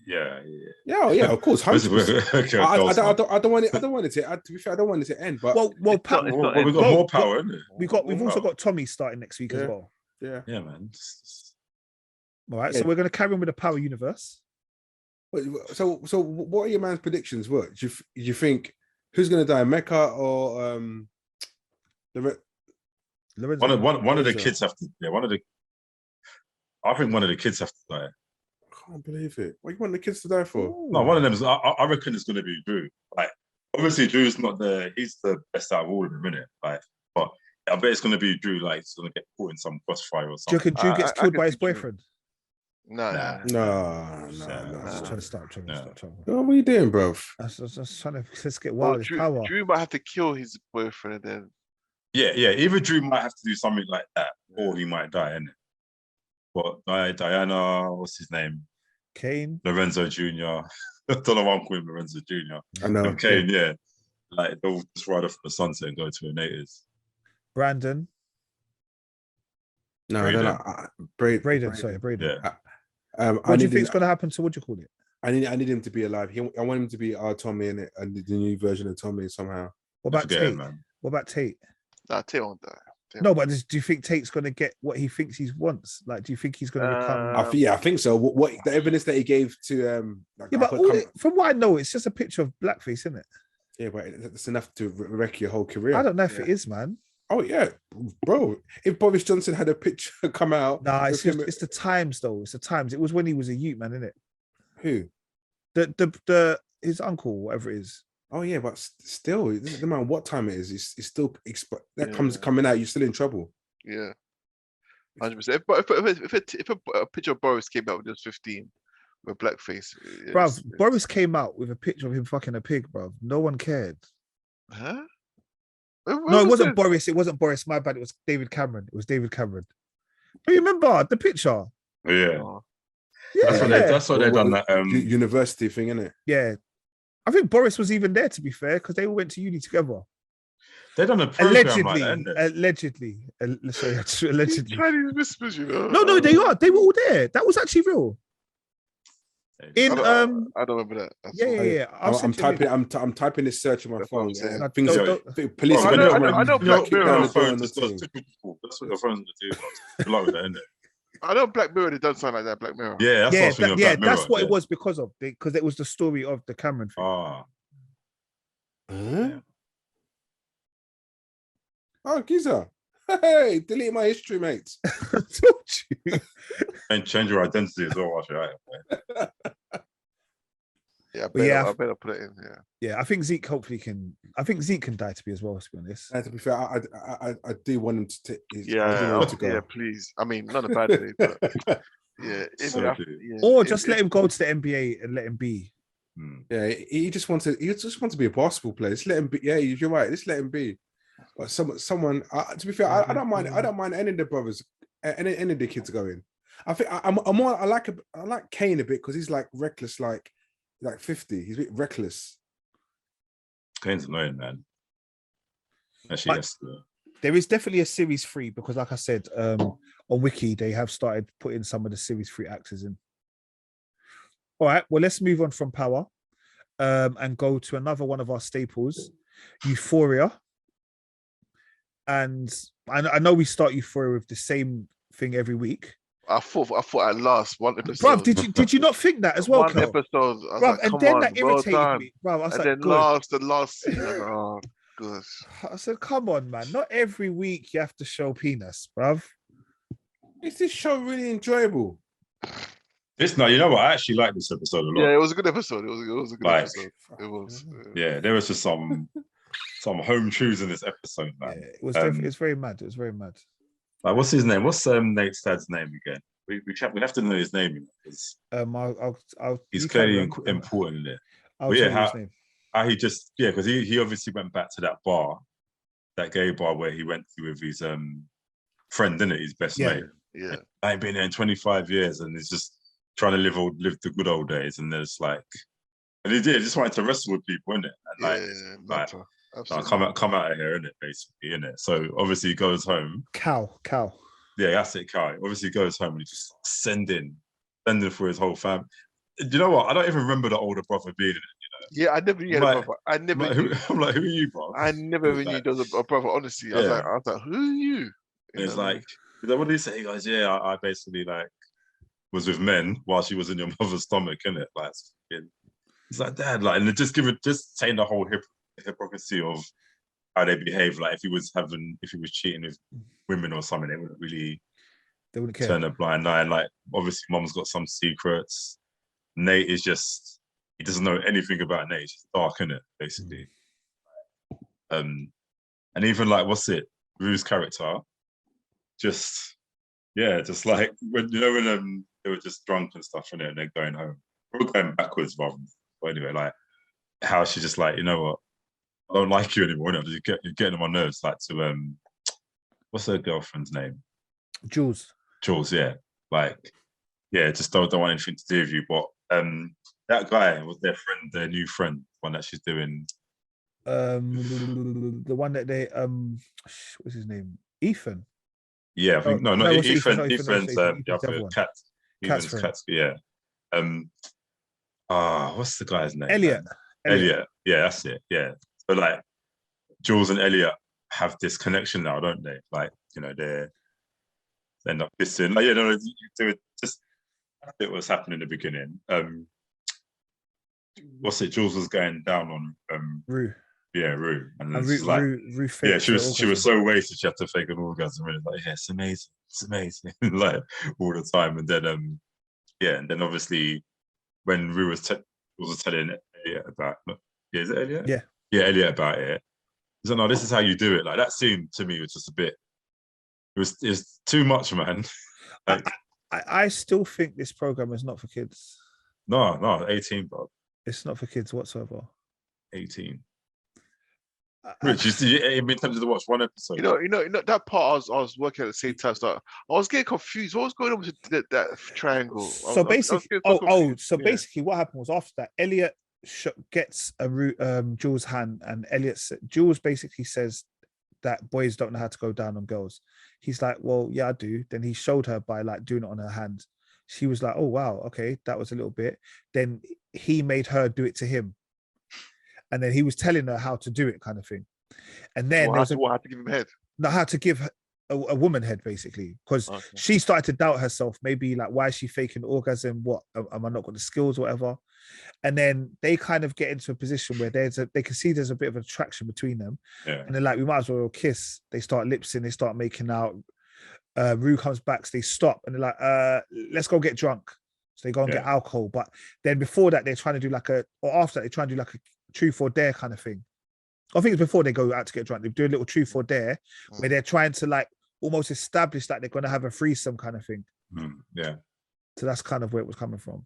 Yeah. Yeah, of course. 100%. Okay, I don't want it to. To be fair, I don't want it to end. But Well, we've got more power, isn't it? We've also got Tommy starting next week as well. Yeah, man. All right, so we're going to carry on with the Power universe. So what are your man's predictions? What do you think? Who's going to die, Mecca or Lorenzo? One of the kids have to. Yeah, I think one of the kids have to die. I can't believe it. What do you want the kids to die for? No, one of them is. I reckon it's going to be Drew. Like, obviously, Drew's not he's the best out of all of them, innit? Like, but I bet it's going to be Drew. Like, he's going to get caught in some crossfire or something. Do you reckon Drew gets killed by his boyfriend? No. Just trying to start trouble. What are you doing, bro? I was just trying to let's get wild. Drew might have to kill his boyfriend then. Yeah. Either Drew might have to do something like that, or he might die, innit? But Diana, what's his name? Kane. Lorenzo Jr. I don't know why I'm calling Lorenzo Jr. I know. And Kane, yeah. Like, they'll just ride off the sunset and go to a natives. Brandon. No, Braden. Sorry, Braden. Yeah. What do you think is going to happen to, what do you call it? I need him to be alive. I want him to be our Tommy in it, and the new version of Tommy somehow. What about Tate? What about Tate? Nah, Tate won't die. No, but do you think Tate's going to get what he thinks he wants? Like, do you think he's going to become? I think so. What the evidence that he gave to from what I know, it's just a picture of blackface, isn't it? Yeah, but it's enough to wreck your whole career. I don't know if it is, man. Oh yeah, bro. If Boris Johnson had a picture come out, nah, it's the times though. It's the times. It was when he was a youth man, isn't it? Who? The his uncle, whatever it is. Oh yeah, but still, it doesn't matter what time it is. It's still coming out. You're still in trouble. Yeah, 100%. But if a picture of Boris came out when he was 15 with blackface, bruv, Boris came out with a picture of him fucking a pig, bruv. No one cared. Huh? No, it wasn't Boris. It wasn't Boris. My bad. It was David Cameron. Do you remember the picture? Yeah. That's what they done that university thing, innit? Yeah. I think Boris was even there, to be fair, because they all went to uni together. They done a program allegedly. Chinese whispers, you know. No, they are. They were all there. That was actually real. In I don't remember that. Yeah. I'm typing this search on my That's what phone. I'm saying. Things, police Bro, are when gonna you're- come I and know Black kick Mirror. down on the the door phone, on the just got thing. typical. That's what your phone's gonna do. Bro. Below that, isn't it? I know Black Mirror. They done something like that. Black Mirror. Yeah, that's what I was thinking of Black Mirror. That's what it was because it was the story of the Cameron thing. Ah, Huh? Oh, Giza. Hey, delete my history, mate. I told you. and change your identity as well. Actually, right? Yeah, yeah, I better put it in. Yeah. Yeah, I think Zeke hopefully can. I think Zeke can die to be honest. And to be fair, I do want him to. Yeah, go. yeah, please. I mean, not a bad day, but yeah, or just let him go to the NBA and let him be. Yeah, he just wants to be a basketball player. Just let him be. Yeah, you're right. Just let him be. But someone. To be fair, I don't mind. I don't mind any of the brothers, any of the kids going. I think I'm more. I like Kane a bit because he's like reckless, like 50. He's a bit reckless. Kane's annoying, man. Actually, yes. There is definitely a series 3 because, like I said, on Wiki they have started putting some of the series 3 actors in. All right, well, let's move on from Power, and go to another one of our staples, Euphoria. And I know we start Euphoria with the same thing every week. I thought at last one episode. Bruv, did you not think that as well? One episode, bruv, like, and then that irritated me, bruv. I was and like, then the last scene, oh gosh. I said, come on, man. Not every week you have to show penis, bruv. Is this show really enjoyable? You know what? I actually like this episode a lot. Yeah, it was a good episode. It was a good episode. It was. Yeah, there was just some home truths in this episode, man. Yeah, it was very mad. It was very mad. Like, what's his name? What's Nate's dad's name again? We have to know his name because he's clearly important in it. I'll tell you his name. How he just because he obviously went back to that bar, that gay bar where he went to with his friend, didn't it? His best mate. Yeah. I ain't been there in 25 years, and he's just trying to live the good old days, and there's like, and he just wanted to wrestle with people, innit? And come out of here, innit? Basically, innit? So obviously he goes home. Cow. Yeah, that's it, Cow. Obviously he goes home and he just sending for his whole family. Do you know what? I don't even remember the older brother being in it. Yeah, I never knew. I'm like, who are you, bro? I never even knew there was a brother. Honestly, I was like, who are you? It's like, what did he say? He goes, yeah, I basically like was with men while she was in your mother's stomach, innit? Like, it's like, Dad, like, and just saying the whole hypocrisy of how they behave. Like, if he was cheating with women or something, they wouldn't care. Turn a blind eye. And like, obviously, Mum's got some secrets. Nate is just, he doesn't know anything about Nate. He's just dark, innit? Basically. And even like, what's it? Rue's character, just like when they were just drunk and stuff, and they're going home. We're going backwards, rather. But anyway, like how she just like, you know what? I don't like you anymore. You're getting on my nerves. Like to what's her girlfriend's name? Jules, yeah. Like, yeah, just don't want anything to do with you. But that guy was their new friend, one that she's doing. The one that they what's his name? Ethan. Yeah, I think not Ethan. Ethan's Cat's friend. Yeah. What's the guy's name? Elliot. Yeah, that's it. Yeah. So like Jules and Elliot have this connection now, don't they? Like, you know, they end up kissing. Like, do it just it was happening in the beginning. What's it? Jules was going down on Rue. Yeah, Rue. And Rue she was so wasted she had to fake an orgasm. And like, yeah, it's amazing. Like all the time. And then obviously when Rue was telling Elliot about is it Elliot? Yeah, Elliot about it. He's like, no, this is how you do it. Like that scene to me was just a bit. It was too much, man. Like, I still think this program is not for kids. No, 18, bro. It's not for kids whatsoever. 18. Rich, in terms of the watch one episode. You know that part I was working at the same time. So I was getting confused. What was going on with that triangle? So basically, what happened was after that, Elliot gets Jules' hand, and Jules basically says that boys don't know how to go down on girls. He's like, well, yeah, I do. Then he showed her by like doing it on her hand. she was like, oh wow, okay, that was a little bit. Then he made her do it to him, and then he was telling her how to do it, kind of thing. And then What had to give him head? Not how to give a woman head, basically, because she started to doubt herself. Maybe like, why is she faking orgasm? What, am I not got the skills, or whatever? And then they kind of get into a position where they can see there's a bit of attraction between them. Yeah. And they're like, we might as well kiss. They start lipsing, they start making out. Rue comes back, so they stop, and they're like, let's go get drunk. So they go and get alcohol. But then before that, they're trying to do after that, they try and do like a truth or dare kind of thing. I think it's before they go out to get drunk. They do a little truth or dare where they're trying to like almost establish that they're going to have a threesome kind of thing. Yeah. So that's kind of where it was coming from.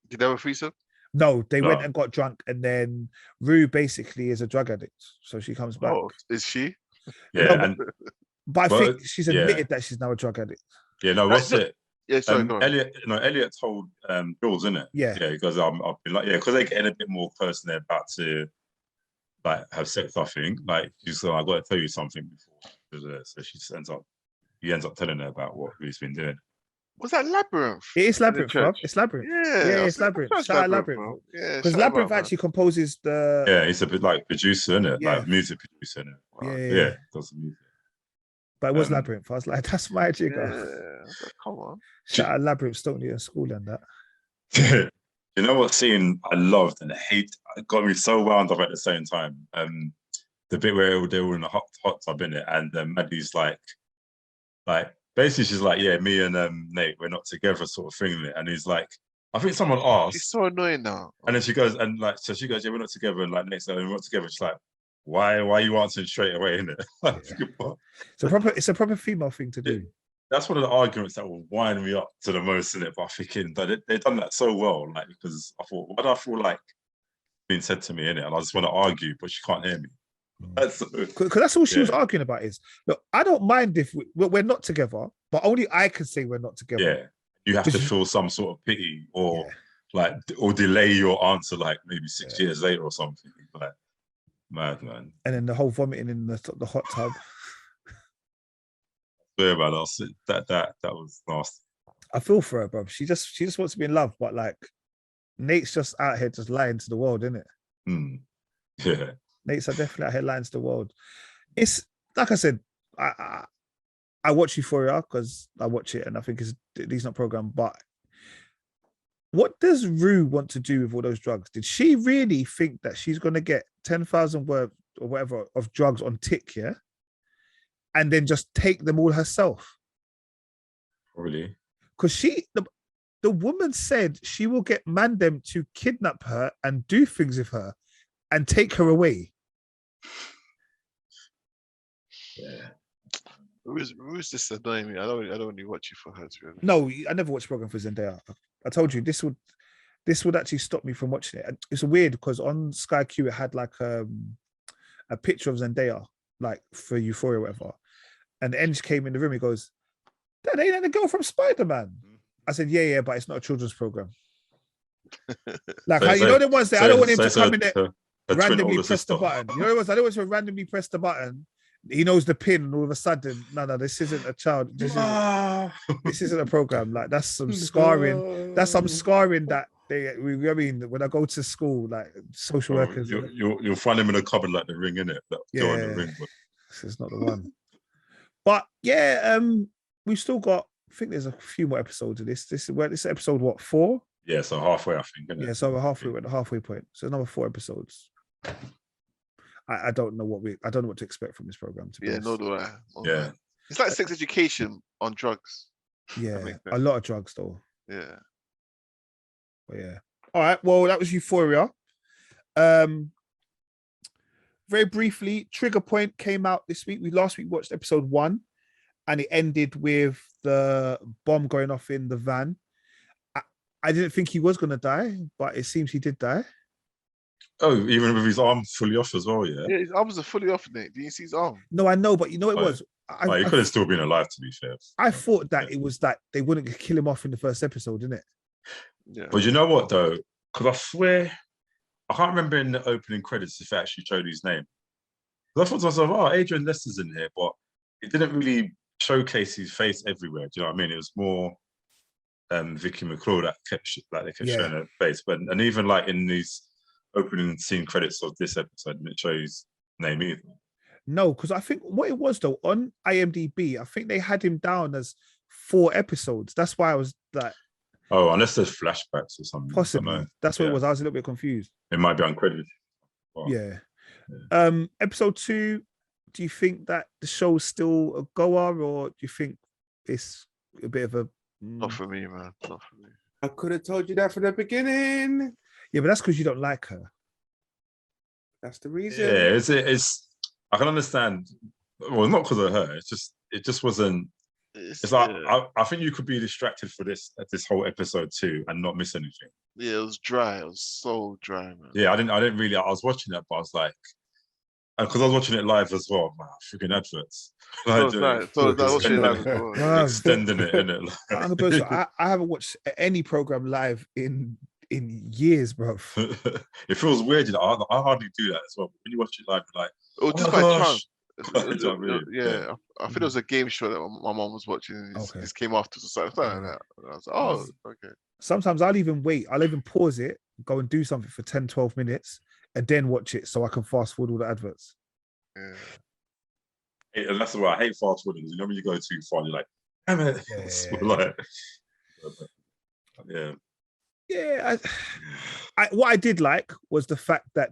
Did they have a threesome? No, they went and got drunk, and then Rue basically is a drug addict. So she comes back. Oh, is she? Yeah. No, but I think she's admitted that she's now a drug addict. Yeah, no, what's it? Yeah, sorry, go on. Elliot told Jules, isn't it? Yeah. Yeah, because I've been like, because they're getting a bit more close and they're about to like have sex, I think. Like, she's like, I got to tell you something before. So he ends up telling her about what he's been doing. Was that Labyrinth? It is Labyrinth, bro. It's Labyrinth. Yeah, it's Labyrinth. Shout out Labyrinth. Yeah, because Labyrinth actually composes the. Yeah, he's a bit like producer, isn't it? Yeah. Like music producer, isn't it? Wow. Yeah, does the music. But it was Labyrinth. I was like, that's my jigger. Yeah, come on. Shout out Labyrinth, Stony and school and that. You know what scene I loved and hate? It got me so wound up at the same time. The bit where they were in the hot tub, in it, and Maddie's like basically she's like, yeah, me and Nate, we're not together, sort of thing. And he's like, I think someone asked. She's so annoying now. And then she goes, yeah, we're not together. And like Nate's like, we're not together. She's like, why are you answering straight away, innit? It's a proper female thing to do. That's one of the arguments that will wind me up to the most, innit? But I'm thinking that they've done that so well, like, because I thought, why do I feel like being said to me, innit? And I just want to argue, but she can't hear me. Because that's all she was arguing about is, look, I don't mind if we're not together, but only I can say we're not together. Yeah, you have to feel some sort of pity or or delay your answer like maybe 6 years later or something. Like, mad, man. And then the whole vomiting in the hot tub. Yeah, man, that was nasty. I feel for her, bro. She just wants to be in love, but like Nate's just out here just lying to the world, isn't it? Yeah. Nate's definitely out here lying to the world. It's like I said, I watch Euphoria because I watch it and I think it's a decent program. But what does Rue want to do with all those drugs? Did she really think that she's going to get 10,000 worth or whatever of drugs on tick, yeah? And then just take them all herself? Really? Because the woman said she will get Mandem to kidnap her and do things with her and take her away. Yeah. Rue's just annoying me. I don't really watch you for her, to be honest. No, I never watched program for Zendaya. I told you this would actually stop me from watching it. It's weird because on Sky Q it had like a picture of Zendaya, like for Euphoria or whatever. And Eng came in the room, he goes, that ain't the girl from Spider-Man. I said, yeah, but it's not a children's program. Like, you know the ones that I don't want him to come in there randomly press the button. You know the ones I don't want him to randomly press the button. He knows the pin, and all of a sudden, no, this isn't a child. This isn't a program. Like, that's some scarring. That's some scarring that I mean, when I go to school, like social workers, you'll find him in a cupboard like the Ring, innit? Yeah, the Ring, this is not the one. But yeah, we've still got. I think there's a few more episodes of this. This is episode what, 4? Yeah, so halfway, I think. Isn't it? Yeah, so we're halfway at the halfway point. So another 4 episodes. I don't know what to expect from this program. To be honest. No, do I. Yeah, it's like sex education on drugs. Yeah, a lot of drugs though. Yeah. But yeah. All right. Well, that was Euphoria. Very briefly, Trigger Point came out this week. We last week watched episode 1, and it ended with the bomb going off in the van. I didn't think he was going to die, but it seems he did die. Oh, even with his arm fully off as well, yeah? Yeah, his arms are fully off, Nick. Did you see his arm? No, I know, but you know what it was? He could have still been alive, to be fair. I thought that it was that they wouldn't kill him off in the first episode, didn't it? Yeah. But you know what, though? Because I swear, I can't remember in the opening credits if it actually showed his name. Because I thought to myself, oh, Adrian Lester's in here, but it didn't really showcase his face everywhere. Do you know what I mean? It was more Vicky McClaw that they kept Yeah. showing her face, and even like in these opening scene credits of this episode, didn't show his name either. No, because I think what it was though on IMDb, I think they had him down as 4 episodes. That's why I was like, oh, unless there's flashbacks or something. possibly. That's what it was. I was a little bit confused. It might be uncredited. Wow. Yeah. Episode 2. Do you think that the show's still a goer, or do you think it's a bit of a Not for me, man. Not for me. I could have told you that from the beginning. Yeah, but that's because you don't like her. That's the reason. Yeah, it's. I can understand. Well, not because of her. It just wasn't. It's like I think you could be distracted for this whole episode too and not miss anything. Yeah, it was dry. It was so dry, man. Yeah, I didn't really. I was watching it, but I was like, because I was watching it live as well. Man, freaking adverts. Watching it live as well. Extending it, innit? I haven't watched any program live in years, bro. It feels weird. You know, I hardly do that as well. When you watch it live, like, it was just my by gosh. chance. Yeah. I think it was a game show that my mom was watching. This came after something like that. And I was like, oh, okay. Sometimes I'll even pause it, go and do something for 10, 12 minutes, and then watch it so I can fast forward all the adverts. Yeah. And that's why I hate fast forwarding. You know, when you go too far, you're like, damn it. Yeah. Yeah, what I did like was the fact that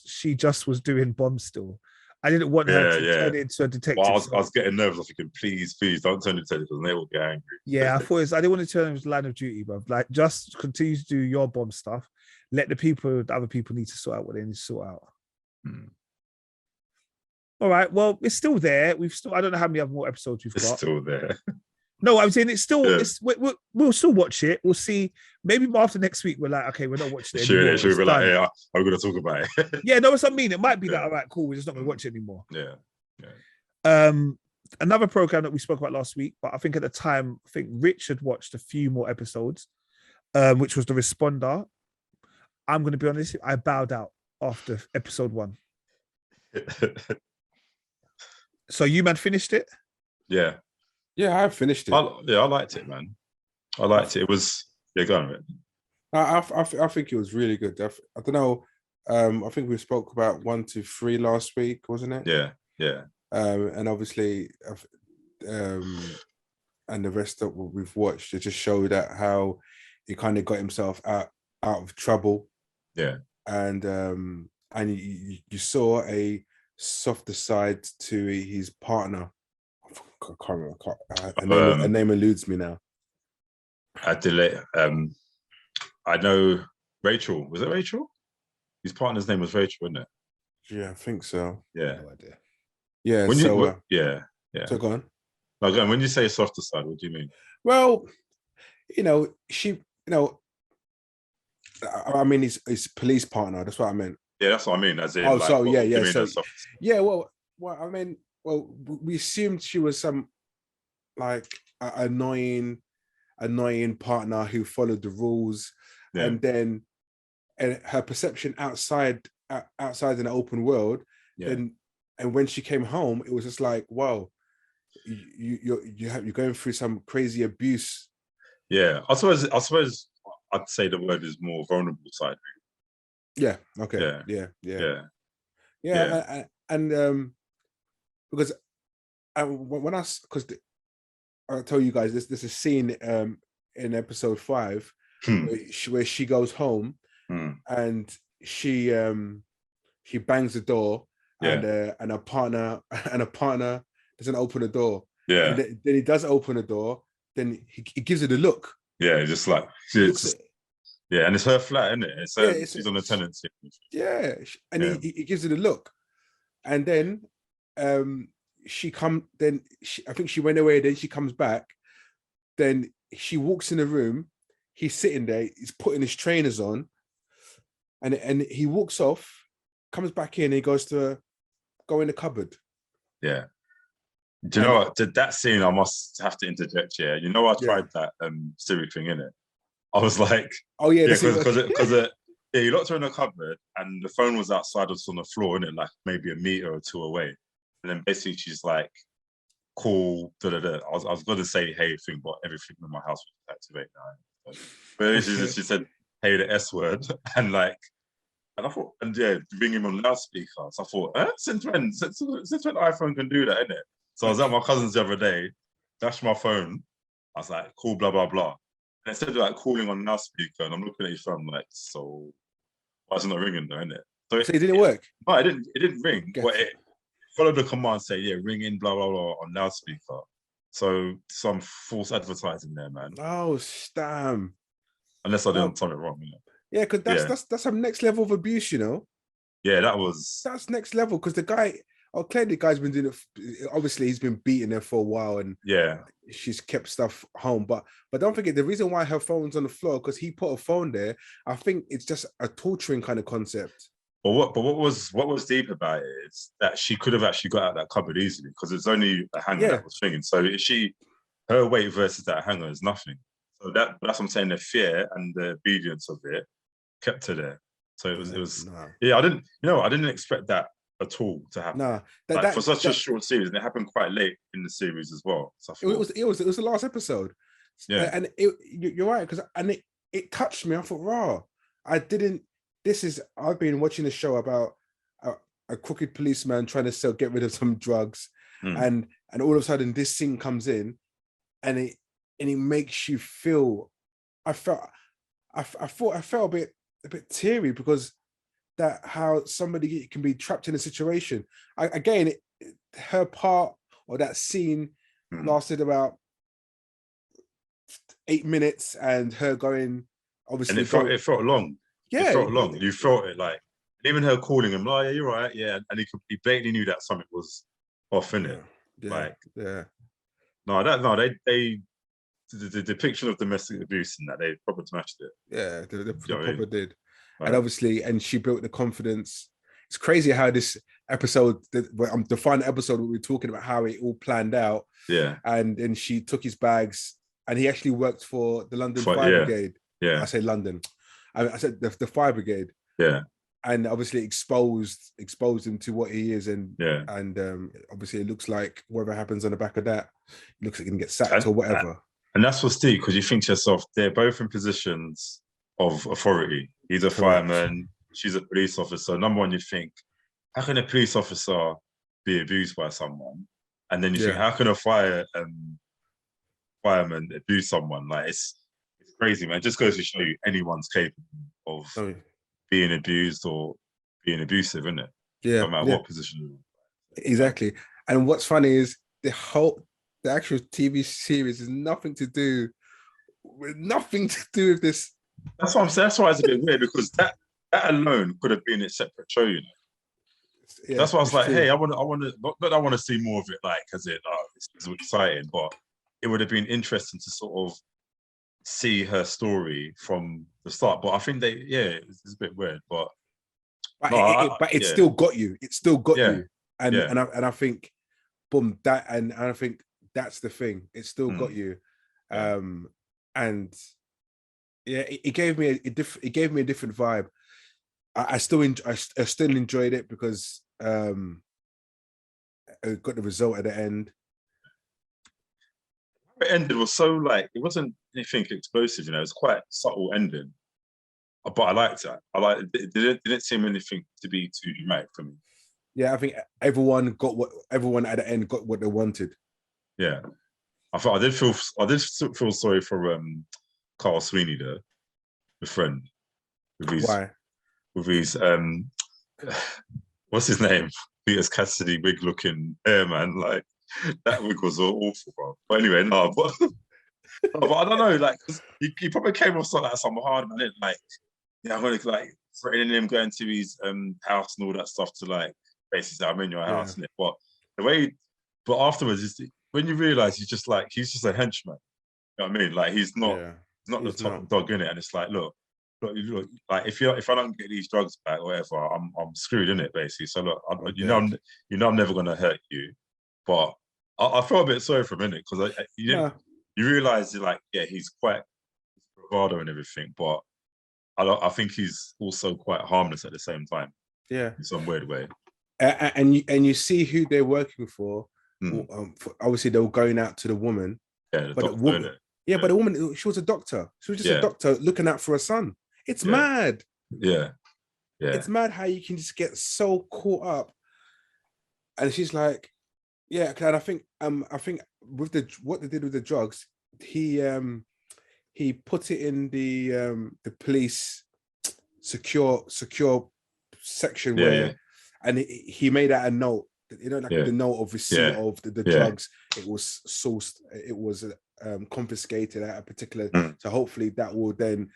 she just was doing bombs still. I didn't want her to turn into a detective. Well, I was getting nervous. I was thinking, please don't turn into detective, because they will get angry. Yeah, I didn't want to turn into line of duty, bro. Like, just continue to do your bomb stuff. Let the other people need to sort out what they need to sort out. All right. Well, it's still there. I don't know how many other more episodes we've got. It's still there. No, I'm saying it's still. Yeah. We'll still watch it. We'll see. Maybe after next week, we're like, okay, we're not watching it anymore. Sure, we're like, yeah, I'm going to talk about it. Yeah, no, it's what I mean. It might be that, all right, cool. We're just not going to watch it anymore. Yeah. Another program that we spoke about last week, but I think at the time, Rich had watched a few more episodes, which was The Responder. I'm going to be honest, I bowed out after episode 1. So you, man, finished it? Yeah. Yeah, I finished it. I liked it, man. I liked it. It was, go on, Rick. I think it was really good. I don't know. I think we spoke about 1 to 3 last week, wasn't it? Yeah. And obviously, and the rest of what we've watched, it just showed that how he kind of got himself out of trouble. Yeah. And you saw a softer side to his partner. I can't remember. Her name eludes me now. I know Rachel. Was it Rachel? His partner's name was Rachel, wasn't it? Yeah, I think so. Yeah. No idea. Yeah. Yeah. So go on. No, go on. When you say softer side, what do you mean? Well, I mean, his police partner. That's what I meant. Yeah, that's what I mean. As in, I mean, we assumed she was some like annoying partner who followed the rules, and her perception outside in the open world. And when she came home, it was just like, wow, you're going through some crazy abuse. Yeah, I suppose I'd say the word is more vulnerable side. Yeah. Okay. Yeah. And because because I'll tell you guys, there's a scene in episode 5 where she goes home and she bangs the door and a partner doesn't open the door. Yeah. And then he does open the door. Then he gives it a look. Yeah, just like yeah, and it's her flat, isn't it? She's on a tenancy. Yeah, and he gives it a look, and then I think she went away. Then she comes back. Then she walks in the room. He's sitting there. He's putting his trainers on, and he walks off. Comes back in. And he goes to go in the cupboard. Yeah. Do you know what? That scene, I must have to interject here. You know, I tried that Siri thing, innit? I was like, oh yeah, because he locked her in the cupboard and the phone was outside us on the floor, innit? Like maybe a meter or 2 away. And then basically she's like call. I was going to say hey thing, but everything in my house was activated now. But she said hey the S word and like. And I thought, and yeah, ring him on loudspeaker. So I thought, since when iPhone can do that, innit? So I was at my cousin's the other day, dashed my phone. I was like, call blah, blah, blah. And instead of like calling on loudspeaker, and I'm looking at his phone, I'm like, so why is it not ringing though, innit? So it didn't work? No, it didn't ring. But it followed the command, say, yeah, ring in blah, blah, blah on loudspeaker. So some false advertising there, man. Oh, damn. Unless I did something wrong, you know. Yeah, because that's some next level of abuse, you know. Yeah, that's next level because the guy, clearly the guy's been doing it. Obviously, he's been beating her for a while, and she's kept stuff home. But don't forget the reason why her phone's on the floor because he put a phone there. I think it's just a torturing kind of concept. But what was deep about it is that she could have actually got out that cupboard easily because it's only a hanger that was swinging. So her weight versus that hanger is nothing. So that's what I'm saying. The fear and the obedience of it kept her there. So it was. Yeah, I didn't expect that at all to happen. Nah, for such a short series, and it happened quite late in the series as well. So it was the last episode. Yeah, and you're right because it touched me. I thought, raw. I've been watching a show about a crooked policeman trying to get rid of some drugs, and all of a sudden this scene comes in, and it makes you feel. I felt a bit teary because that how somebody can be trapped in a situation. Her part or that scene lasted about 8 minutes, and her going obviously. And it felt long. Yeah, it felt long. You felt it like even her calling him, like, yeah, you're right, yeah, and he blatantly knew that something was off in it. The depiction of domestic abuse in that they probably smashed it. Yeah, they probably did. Right. And obviously, and she built the confidence. It's crazy how this episode, the final episode, we were talking about how it all planned out. Yeah. And then she took his bags, and he actually worked for the London Fire Brigade. Yeah. I say London. I said the Fire Brigade. Yeah. And obviously exposed him to what he is, and obviously it looks like whatever happens on the back of that, it looks like he can get sacked or whatever. And that's what's deep because you think to yourself, they're both in positions of authority. He's a fireman, she's a police officer. Number one, you think, how can a police officer be abused by someone? And then you think, how can a fireman abuse someone? Like it's crazy, man. It just goes to show you anyone's capable of being abused or being abusive, isn't it? Yeah. No matter what position you're in. Exactly. And what's funny is the actual TV series is nothing to do with this. That's what I'm saying. That's why it's a bit weird because that alone could have been a separate show, you know. Yeah, that's why I was like, hey, I want to see more of it, like, as it's exciting, but it would have been interesting to sort of see her story from the start. But I think it's a bit weird, but it still got you. It still got you, and I think, boom, and I think that's the thing. It still got you, and it gave me a different vibe. I still enjoyed it because I got the result at the end. It ended was so like it wasn't anything explosive, you know. It was quite subtle ending, but I liked it. It didn't seem anything to be too dramatic for me. Yeah, I think everyone at the end got what they wanted. Yeah, I did feel sorry for Carl Sweeney there, the friend. Why? With his what's his name? Peter's Cassidy wig looking hair, man. Like that wig was all awful, bro. But anyway, but I don't know, like, cause he probably came off like some hard man, like, yeah, I'm gonna like threatening him going to his house and all that stuff to like basically say I'm in your house, innit? But the way, but afterwards, when you realise he's just a henchman. You know what I mean? Like he's not the top dog in it, and it's like, look, like if I don't get these drugs back or whatever, I'm screwed in it basically. So look, I'm never gonna hurt you, but I felt a bit sorry for a minute because you realise like he's quite bravado and everything, but I think he's also quite harmless at the same time. Yeah, in some weird way. And you see who they're working for, Obviously they were going out to the woman. Yeah, but the woman, but the woman, she was a doctor. She was just a doctor looking out for her son. It's mad. Yeah. It's mad how you can just get so caught up. And she's like, yeah, and I think with what they did with the drugs, he put it in the police secure section where and he made out a note, the note of receipt of the drugs. It was sourced, it was confiscated at a particular, so hopefully that will then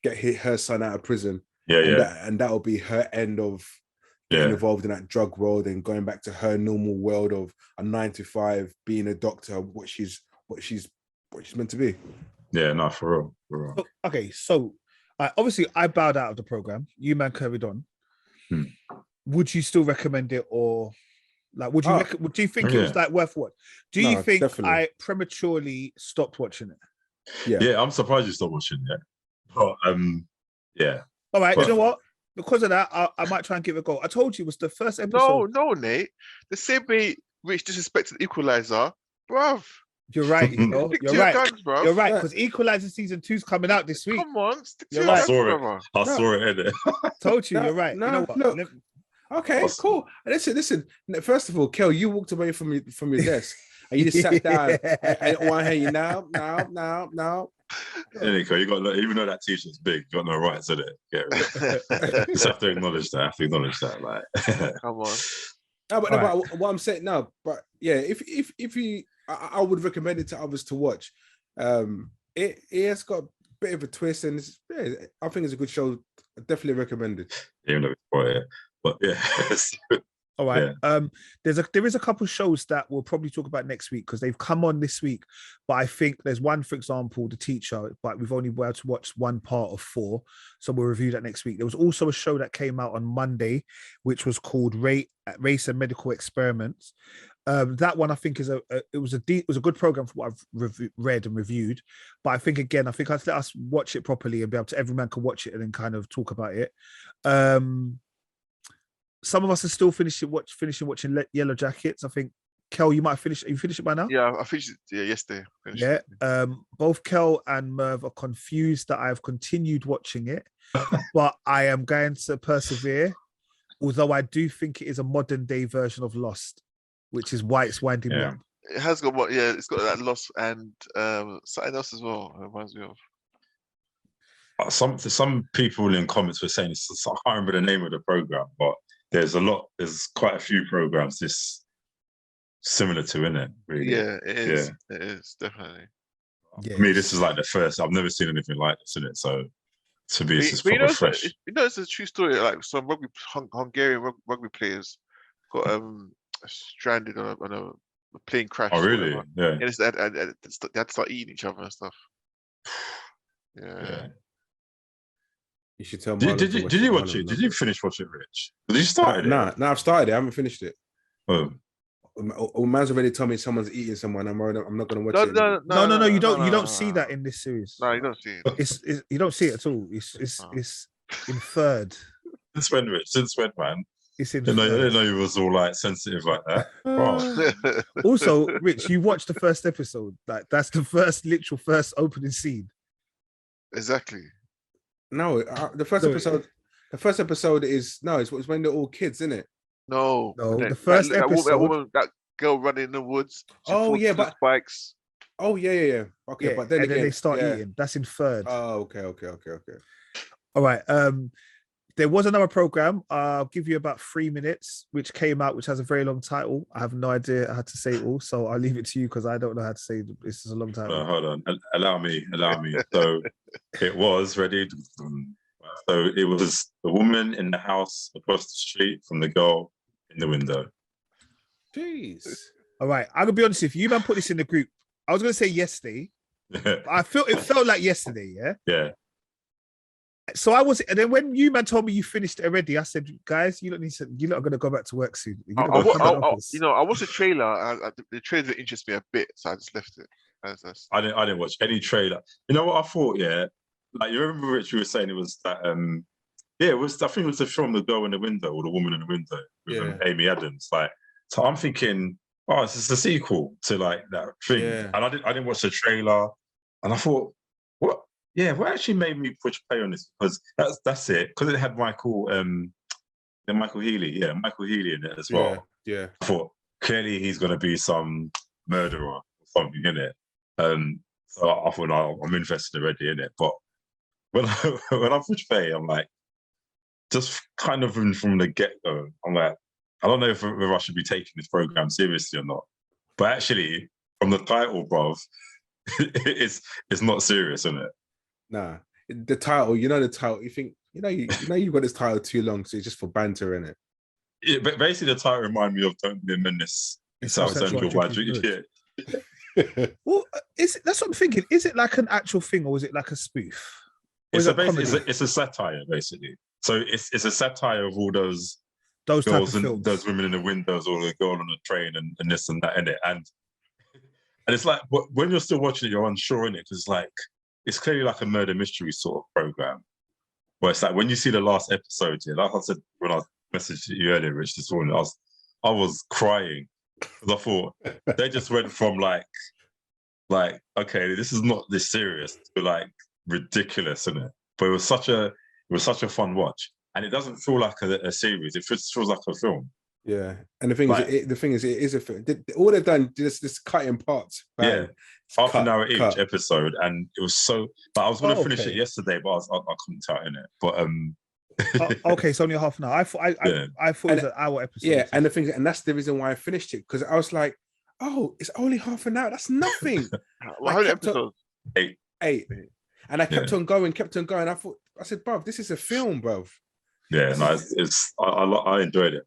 get her son out of prison. And that will be her end of getting involved in that drug world and going back to her normal world of a 9 to 5, being a doctor, what she's meant to be. Yeah, no, for real. So obviously I bowed out of the program. You man carried on. Would you still recommend it, or like would you think it was like worth what? Do you think definitely. I prematurely stopped watching it? Yeah, I'm surprised you stopped watching it. But all right, you know what? Because of that, I might try and give it a go. I told you it was the first episode. No, Nate. The same way Rich disrespected Equalizer, bruv. You're right, you know. You're right. Guns, you're right, because Equalizer season 2's coming out this week. Come on, I saw it in it. Told you, you're right. No, you know what? Look. Okay, cool. Listen. First of all, Kel, you walked away from your desk and you just sat down. I want to hear you now. Yeah, Nico, you got even though that t-shirt's big, you got no rights in it. Just have to acknowledge that. Like, come on. No, but what I'm saying now, but yeah, if you, I would recommend it to others to watch. It has got a bit of a twist, and I think it's a good show. I definitely recommend it. Even though it's but yeah. All right. Yeah. There is a couple shows that we'll probably talk about next week because they've come on this week. But I think there's one, for example, The Teacher, but we've only been able to watch one part of 4. So we'll review that next week. There was also a show that came out on Monday, which was called Race and Medical Experiments. That one I think it was a good program for what I've read and reviewed. But I think I'd let us watch it properly and be able to, every man can watch it and then kind of talk about it. Some of us are still finishing watching Yellow Jackets. I think Kel, you might have finished. You finished it by now? Yeah, I finished it yesterday. Both Kel and Merv are confused that I have continued watching it, but I am going to persevere. Although I do think it is a modern day version of Lost, which is why it's winding me up. It has got it's got that Lost and something else as well. It reminds me of. Some people in comments were saying I can't remember the name of the program, but there's quite a few programs this similar to, isn't it? Really? Yeah, it is. Yeah. It is, definitely. For me, this is like the first. I've never seen anything like this, isn't it? So to me, it's just proper fresh. It's a true story. Like some Hungarian rugby players got stranded on a plane crash. Oh, really? Yeah. And they had to start eating each other and stuff. Yeah. You should tell. Did you watch it? Did you finish watching Rich? Did you start it? No, I've started it. I haven't finished it. Oh. Man's already told me someone's eating someone. I'm not going to watch it. No. You don't see that in this series. No, you don't see it. It's you don't see it at all. It's inferred. Since when, Rich? Since when, man? It's I didn't know you was all like sensitive like that. Wow. Also, Rich, you watched the first episode. Like that's the first opening scene. Exactly. No, the first episode. The first episode is it's when they're all kids, isn't it? No. The first episode. That girl running in the woods. But spikes. Oh yeah. Okay, yeah, but then again, they start eating. That's inferred. Oh, okay. All right. There was another program. I'll give you about 3 minutes, which came out, which has a very long title. I have no idea how to say it all, so I'll leave it to you because I don't know how to say it. This is a long title. Hold on. Allow me. So it was ready. So it was the woman in the house across the street from the girl in the window. Jeez. All right. I'm gonna be honest with you. You man put this in the group. I was gonna say yesterday. It felt like yesterday. Yeah. Yeah. So and then when you man told me you finished it already, I said, guys, you're not going to go back to work soon. I watched the trailer. The trailer didn't interest me a bit, so I just left it. I didn't watch any trailer. You know what I thought? Yeah, like you remember Rich, you were saying it was that. It was. I think it was the film "The Girl in the Window" or "The Woman in the Window" with Amy Adams. Like, so I'm thinking oh, it's a sequel to like that thing. Yeah. And I didn't watch the trailer, and I thought, what? Yeah, what actually made me push play on this? Because that's it. Because it had Michael Healy, Michael Healy in it as well. Yeah. I thought clearly he's gonna be some murderer or something in it. So I thought I'm interested already in it. But when I push play, I'm like, just kind of from the get-go, I'm like, I don't know if I should be taking this program seriously or not. But actually, from the title, bruv, it's not serious, isn't it? Nah. The title, the title, you think, you've got this title too long, so it's just for banter, innit? Yeah, but basically the title reminded me of Don't Be a Menace in South Central. Well, that's what I'm thinking. Is it like an actual thing, or is it like a spoof? It's a satire, basically. So it's a satire of all those girls type of films. And those women in the windows, or the girl on the train, and this and that in it. And it's like, when you're still watching it, you're unsure in it, because it's clearly like a murder mystery sort of program. Where it's like, when you see the last episode, like I said when I messaged you earlier, Rich, this morning, I was crying, because I thought they just went from like, okay, this is not this serious, to like ridiculous, isn't it? But it was such a fun watch, and it doesn't feel like a series. It just feels like a film. Yeah, and the thing is, it is a film. All they've done is just cut in parts. Yeah, half an hour each episode, and it was so. But I was going to finish it yesterday, but I couldn't tell in it. But okay, it's only half an hour. I thought it was an hour episode. Yeah, and the thing, and that's the reason why I finished it, because I was like, oh, it's only half an hour. That's nothing. How many episodes? 8. And I kept on going. I said, bruv, this is a film, bruv. Yeah, no, I enjoyed it.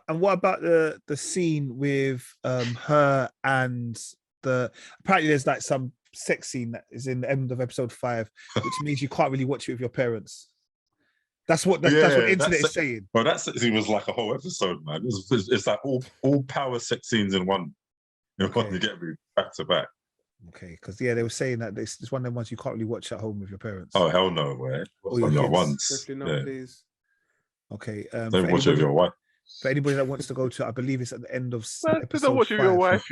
And what about the scene with her and apparently there's like some sex scene that is in the end of episode 5, which means you can't really watch it with your parents. That's what the internet is saying. Well, that sex scene was like a whole episode, man. It's like all power sex scenes in one. You get me back to back. Okay, because they were saying that it's one of them ones you can't really watch at home with your parents. Oh hell no, way! Definitely not, please. Okay, don't watch it with your wife. For anybody that wants to go to, I believe it's at the end of episode don't watch 5. it with your wife,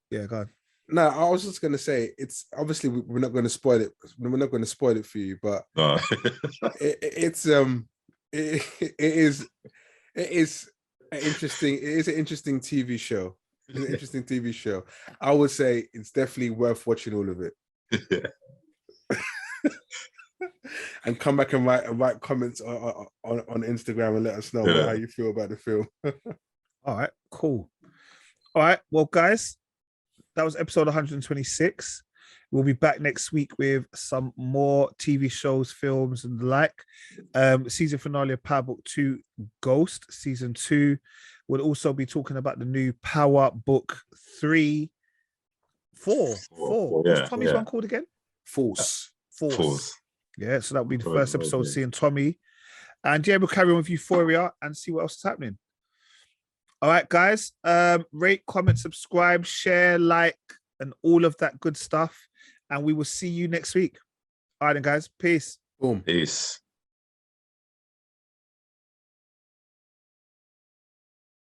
Yeah, go on. No, I was just going to say, it's obviously we're not going to spoil it. We're not going to spoil it for you, but it is an interesting TV show. It's an interesting TV show. I would say it's definitely worth watching all of it. Yeah. And come back and write comments on Instagram and let us know how you feel about the film. All right, cool. All right, well, guys, that was episode 126. We'll be back next week with some more TV shows, films, and the like. Season finale of Power Book 2 Ghost, Season 2. We'll also be talking about the new Power Book 3. 4. What's Tommy's one called again? Force. Yeah, so that'll be the first episode, seeing Tommy. And yeah, we'll carry on with Euphoria and see what else is happening. All right, guys. Rate, comment, subscribe, share, like, and all of that good stuff. And we will see you next week. All right, then, guys. Peace. Boom. Peace.